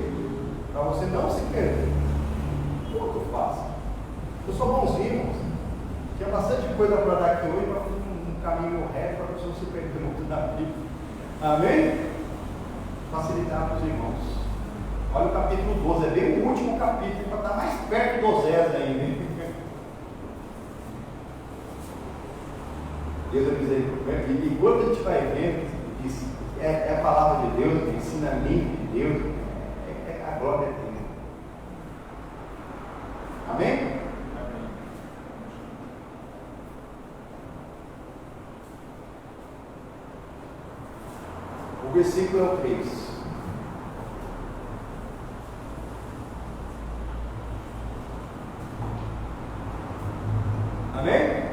para você não se perder. Como que eu faço? Eu sou bonzinho, irmãos. Tinha bastante coisa para dar aqui hoje, para um caminho reto, para a pessoa não se perder muito da Bíblia. Amém? Facilitar para os irmãos. Olha o capítulo 12, é bem o último capítulo, para estar mais perto do Oséias ainda, hein? Deus é misericórdia. E enquanto a gente vai vendo, é a palavra de Deus, o ensinamento de Deus, é a glória de Deus. Amém? O versículo é o 3. Amém?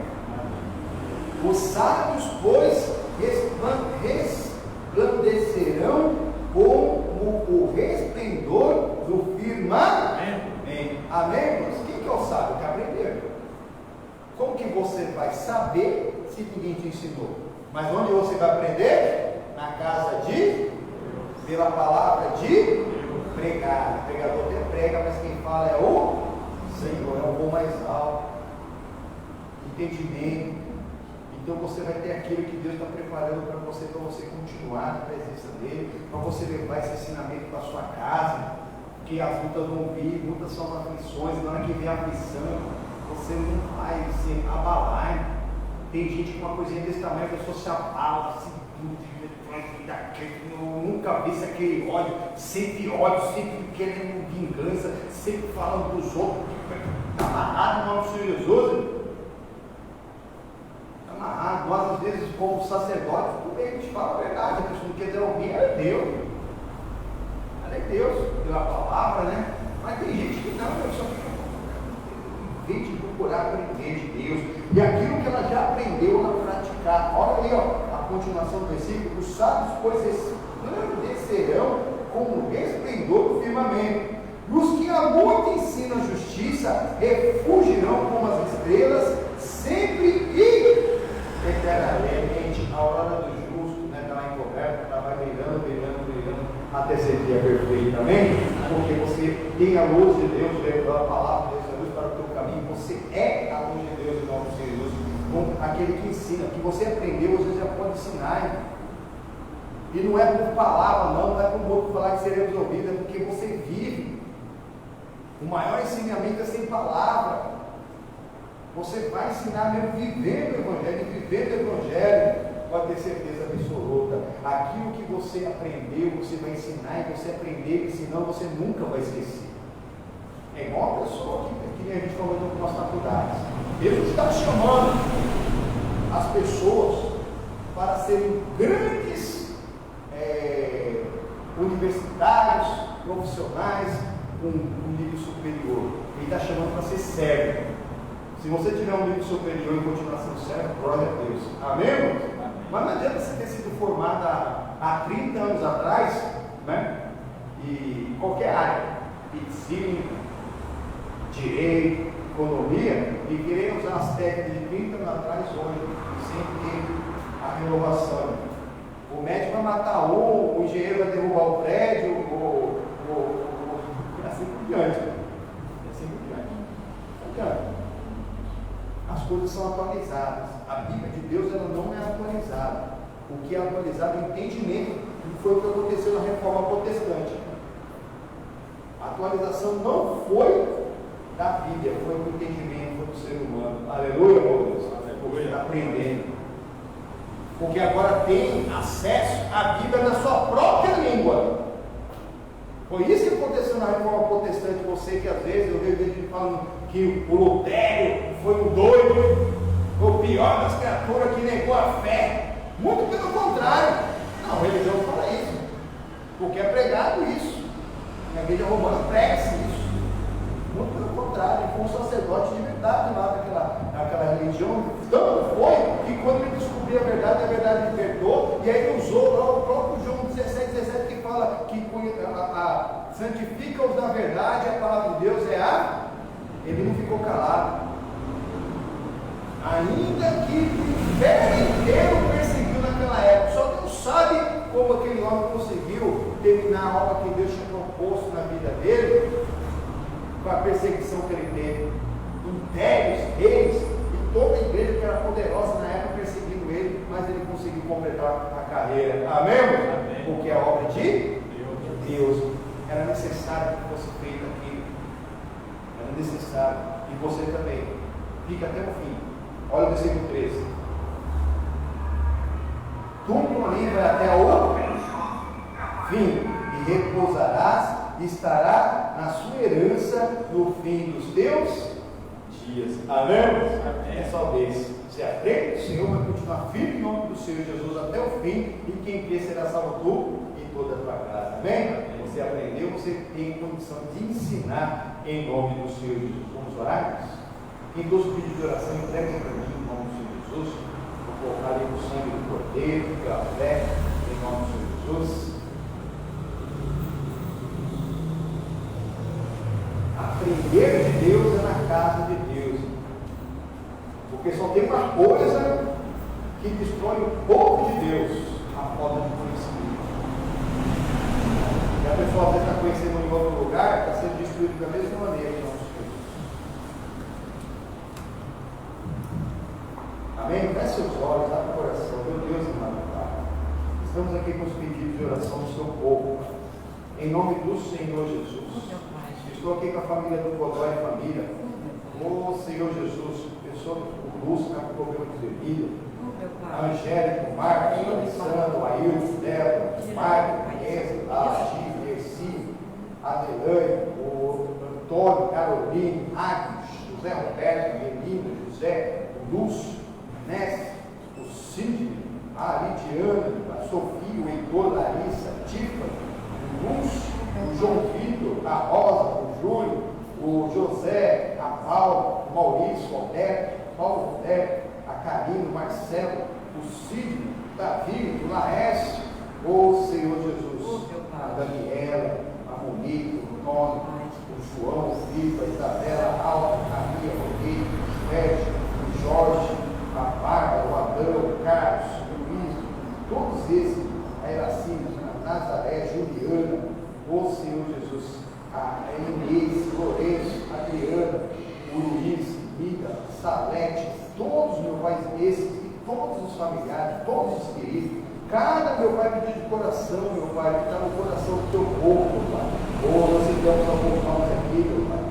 Os sábios, pois, resplandecerão como o resplendor do firmamento. Amém, irmãos? Quem que é o sábio? Que aprendeu. Como que você vai saber se ninguém te ensinou? Mas onde você vai aprender? Na casa de, pela palavra de pregar. O pregador até prega, mas quem fala é o Senhor, é o bom mais alto. Entendimento. Então você vai ter aquilo que Deus está preparando para você continuar na presença dele, para você levar esse ensinamento para a sua casa, que as lutas vão vir, lutas são aflições, na hora que vem a aflição, você não vai se abalar. Tem gente com uma coisinha desse tamanho, a pessoa se abala, se nunca vê aquele ódio, sempre querendo vingança, sempre falando dos outros, está amarrado no nome do Senhor Jesus. Nós às vezes como sacerdotes, tudo bem, a gente fala a verdade, a pessoa não quer dizer ouvir, ela é Deus, pela palavra, né? Mas tem gente que não, a pessoa fica em vez de procurar aprender de Deus, e aquilo que ela já aprendeu, ela praticar. Olha aí, ó, a continuação do versículo: os sábios, pois, resplandecerão como o resplendor do firmamento, e os que há muito ensinam a justiça refugirão como as estrelas, sempre e eternamente. A hora do justo, né, está lá encoberta, ela vai brilhando, até ser dia perfeito. Amém? Porque você tem a luz de Deus, a palavra de Deus, a luz para o teu caminho. Você é a luz de Deus em nome de Jesus. Aquele que ensina, que você aprendeu, você já pode ensinar. E não é por palavra, não é por outro falar que seremos ouvidos, é porque O maior ensinamento é sem palavra. Você vai ensinar mesmo vivendo o Evangelho, pode ter certeza absoluta. Aquilo que você aprendeu, você vai ensinar e você aprender, senão você nunca vai esquecer. É igual a pessoa que a gente falou nas faculdades. Deus está chamando as pessoas para serem grandes universitários, profissionais, com um nível superior. Ele está chamando para ser servo. Se você tiver um nível superior e continuar sendo servo, glória a Deus. Amém? Amém. Mas não adianta você ter sido formado há 30 anos atrás, né? E qualquer área, medicina, direito, economia, e querer usar as técnicas de 30 anos atrás hoje, sem ter a renovação. O médico vai matar um, o engenheiro vai derrubar o prédio, e assim por diante. As coisas são atualizadas. A Bíblia de Deus ela não é atualizada. O que é atualizado é o entendimento, que foi o que aconteceu na Reforma Protestante. A atualização não foi da Bíblia, foi do entendimento, foi do ser humano. Aleluia, meu Deus. Porque está aprendendo. Porque agora tem acesso à Bíblia na sua própria língua. Foi isso que aconteceu na Reforma Protestante. Você que às vezes eu vejo gente falando que o Lutero foi um doido, foi o pior das criaturas que negou a fé. Muito pelo contrário. Não, a religião fala isso. Porque é pregado isso. A igreja romana prega-se isso. Muito pelo contrário, ele foi um sacerdote de verdade lá daquela religião. Tanto foi que quando ele descobriu a verdade libertou, e aí ele usou lá o próprio João 17 que fala que santifica-os na verdade, a palavra de Deus ele não ficou calado. Ainda que o inferno inteiro perseguiu naquela época, só Deus sabe como aquele homem conseguiu terminar a obra que Deus tinha proposto na vida dele, com a perseguição que ele teve. Impérios, reis e toda a igreja que era poderosa na época perseguindo ele, mas ele conseguiu completar a carreira. Amém? Amém. Porque a obra de Deus era necessário que fosse feita aqui. Era necessário. E você também. Fica até o fim. Olha o versículo 13. Tu, porém, vai até o fim e repousarás e estará na sua herança no fim dos teus dias. Amém? Amém. É só vez. Você aprende, o Senhor vai continuar firme em nome do Senhor Jesus até o fim, e quem crê será salvo tu e toda a tua casa. Amém? Amém. Você aprendeu, você tem condição de ensinar em nome do Senhor Jesus. Vamos orar? Quem trouxe o pedido de oração, entregue para mim em nome do Senhor Jesus. Vou colocar ali o sangue do Cordeiro, pela fé, em nome do Senhor Jesus. Aprender de Deus é na casa de Deus. Porque só tem uma coisa que destrói o povo de Deus: a falta de conhecimento. E a pessoa às vezes está conhecendo em outro lugar, está sendo destruído da mesma maneira que nós somos. Amém? Feche seus olhos, abre o coração. Meu Deus, amado Pai, estamos aqui com os pedidos de oração do seu povo, em nome do Senhor Jesus. Estou aqui com a família do Godoy e família. Senhor Jesus, pessoa do Lúcio, está com problema de bebida. A Angélica, o Marcos, o Alessandro, o Ailton, o Débora, o Marcos, a Enzo, a Chico, o Erci, a Adelane, o Antônio, Carolina, Agnes, José Roberto, Melina, José, o Lúcio, Ness, o Sidney, a Lidiane, a Sofia, o Heitor, Larissa, a Tifa, o Lúcio, o João Vitor, a Rosa, o Júlio, o José, a Paula, o Maurício, o Alberto, o Paulo Roberto, a Karina, o Marcelo, o Sidney, o Davi, o Laércio, o Senhor Jesus, a Daniela, a Monique, o Tony, o João, o Filipe, a Isabela, a Alva, a Maria, o Rodrigo, o Sérgio, o Jorge, a Bárbara, o Adão, o Carlos, o Luiz, todos esses, a Iracina, a Nazaré, a Juliana, o Senhor Jesus, a Inês, Lourenço, a Adriana, o Luiz, Mika, Salete, todos, meu Pai, esses e todos os familiares, todos os queridos, cada, meu Pai, pedido de coração, meu Pai, que está no coração do teu povo, meu Pai. Nós estamos a voltar aqui, meu Pai.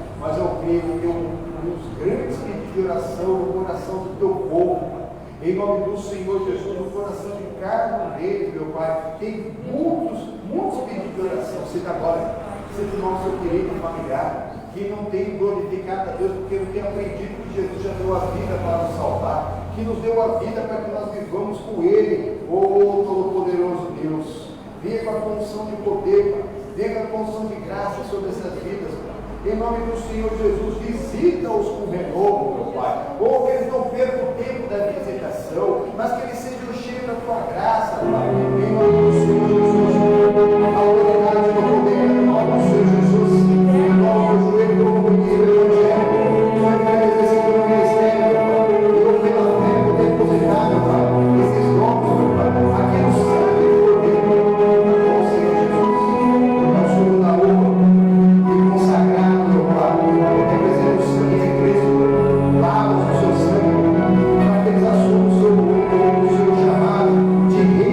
nome do Senhor Jesus, no coração de cada um deles, meu Pai, tem muitos pedidos de oração. Cita agora, cita o nosso querido familiar, que não tem glorificado a Deus, porque não tem aprendido que Jesus já deu a vida para nos salvar, que nos deu a vida para que nós vivamos com Ele, Todo-Poderoso Deus. Venha com a condição de poder, Pai. Venha com a condição de graça sobre essas vidas, Pai. Em nome do Senhor Jesus, visita-os com renovo, meu Pai. Ou que eles não percam o tempo da visitação, mas que eles sejam cheios da Tua graça, Pai. Em nome do Senhor Jesus, a autoridade do poder, em nome do Senhor Jesus, em nome do joelho do companheiro evangélico, Pai, que exercer o ministério, Pai. Eu pela fé poder depositar, meu Pai, esses nomes, meu Pai, aqui no sangue do poder, ó Senhor Jesus, o nosso da uva, e consagrar. Representa o sangue de Cristo, lavos do seu sangue, para que eles assumam o seu chamado de rei.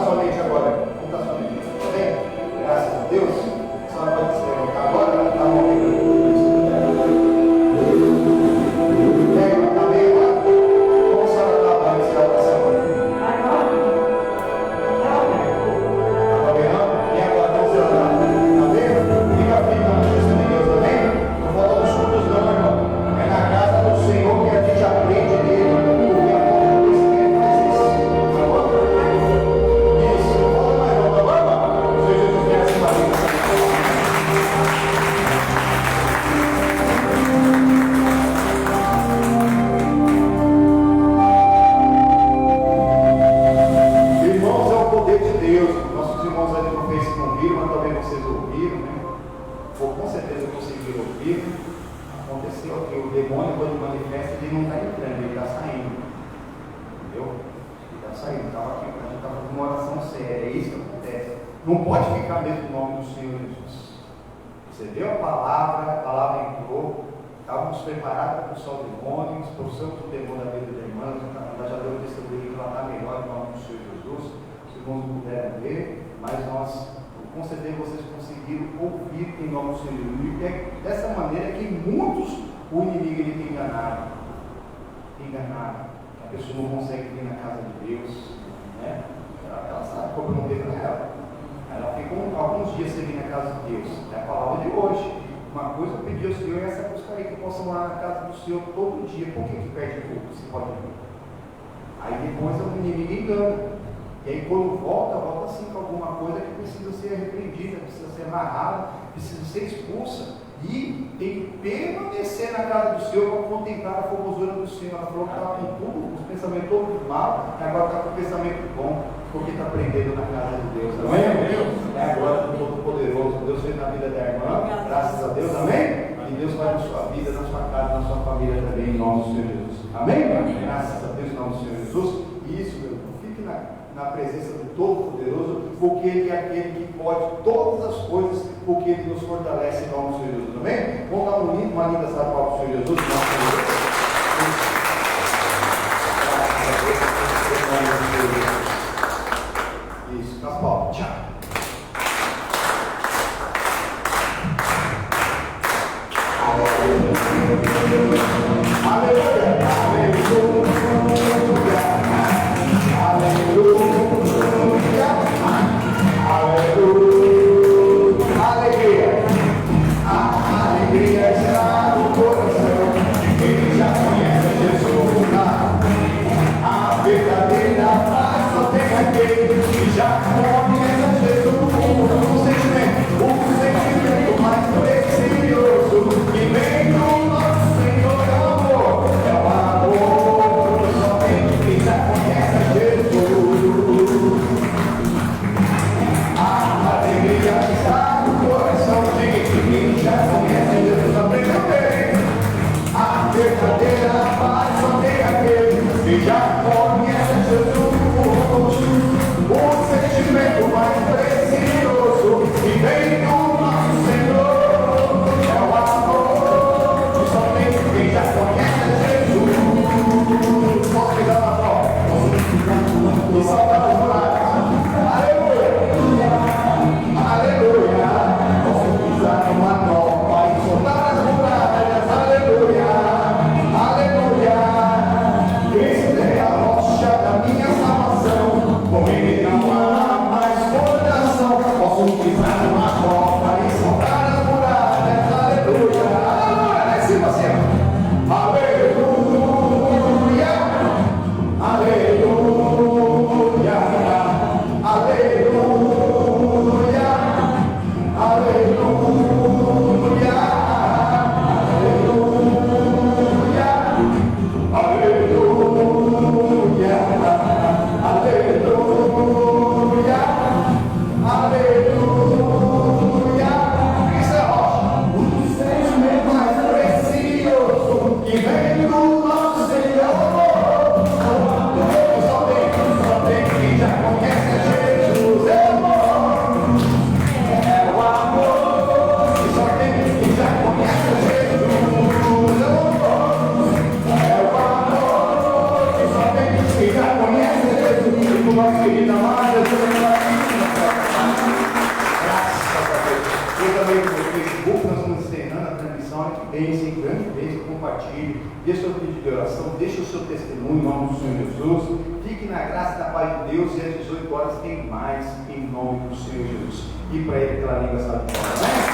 sua mente agora? Como está sua mente? Está bem? Graças a Deus. A senhora pode se levantar agora, ela está morrendo. Está bem agora? Como a senhora estava antes da oração? Estava bem, não? E agora, como a senhora está? Está vendo? Fica firme na presença de Deus, está bem? Não volta nos cultos não, irmão. É na casa do Senhor que a gente aprende dele. Porque a conhecimento faz isso. Tá bom? Isso. Não volta mais não, tá bom, irmão? Se Jesus viesse para mim. Irmãos, é o poder de Deus. Nossos irmãos ali no Face não viram, mas talvez vocês ouviram, né? Ou com certeza conseguiram ouvir. Aconteceu que o demônio, quando manifesta, ele não está entrando, ele está saindo. Entendeu? Ele está saindo. Estava aqui, a gente está fazendo uma oração séria. É isso que acontece. Não pode ficar mesmo no nome do Senhor Jesus. Você deu a palavra entrou. Estávamos preparados para expulsar o demônio, expulsamos o demônio da vida da irmã. Nós já deu o testemunho que ela está melhor em nome do Senhor Jesus. Os irmãos não puderam ver, mas nós. Com certeza vocês conseguiram ouvir em nome do Senhor. E é dessa maneira que muitos o inimigo ele tem enganado. A pessoa não consegue vir na casa de Deus, né? Ela sabe como não teve para ela. Ela fica alguns dias sem vir na casa de Deus. É a palavra de hoje. Uma coisa eu pedi ao Senhor é essa busca aí que eu possa morar na casa do Senhor todo dia. Por que perde pouco? Você pode vir. Aí depois o inimigo engana. E aí quando volta assim com alguma coisa que precisa ser repreendida, precisa ser amarrada, precisa ser expulsa. E tem que permanecer na casa do Senhor para contemplar a formosura do Senhor. Ela falou que estava com tudo, os pensamentos todos mal, e agora está com o pensamento bom, porque está aprendendo na casa de Deus. Amém? É agora do Todo-Poderoso. Deus fez na vida da irmã, graças a Deus, amém? E Deus vai na sua vida, na sua casa, na sua família também, em nome do Senhor Jesus. Amém? Graças a Deus, em nome do Senhor Jesus. E isso, meu irmão, fique na presença do Todo-Poderoso, porque Ele é aquele que pode todas as coisas, porque Ele nos fortalece em nome do Senhor Jesus. Amém? Vamos dar uma linda salva para o Senhor Jesus. Isso, Caspal, tchau. Aleluia, aleluia, aleluia. A alegria está no coração de quem já conhece Jesus. A verdadeira paz só tem aquele que já conhece Jesus. O sentimento mais precioso que vem do nosso Senhor é o amor. É o amor só tem quem já conhece Jesus. A alegria está no coração de quem já conhece Jesus. Aprendeu bem. A verdadeira paz só tem aquele que já conhece Jesus. O sentimento a Jesus pela vida. Graças a Deus. Eu também no meu Facebook, nós vamos encerrando a transmissão. Bênção, grande bênção, compartilhe. Deixa o pedido de oração, deixa o seu testemunho em nome do Senhor Jesus. Fique na graça e na paz de Deus. E às 18 horas tem mais em nome do Senhor Jesus. E para ele, pela língua, sabe de fora.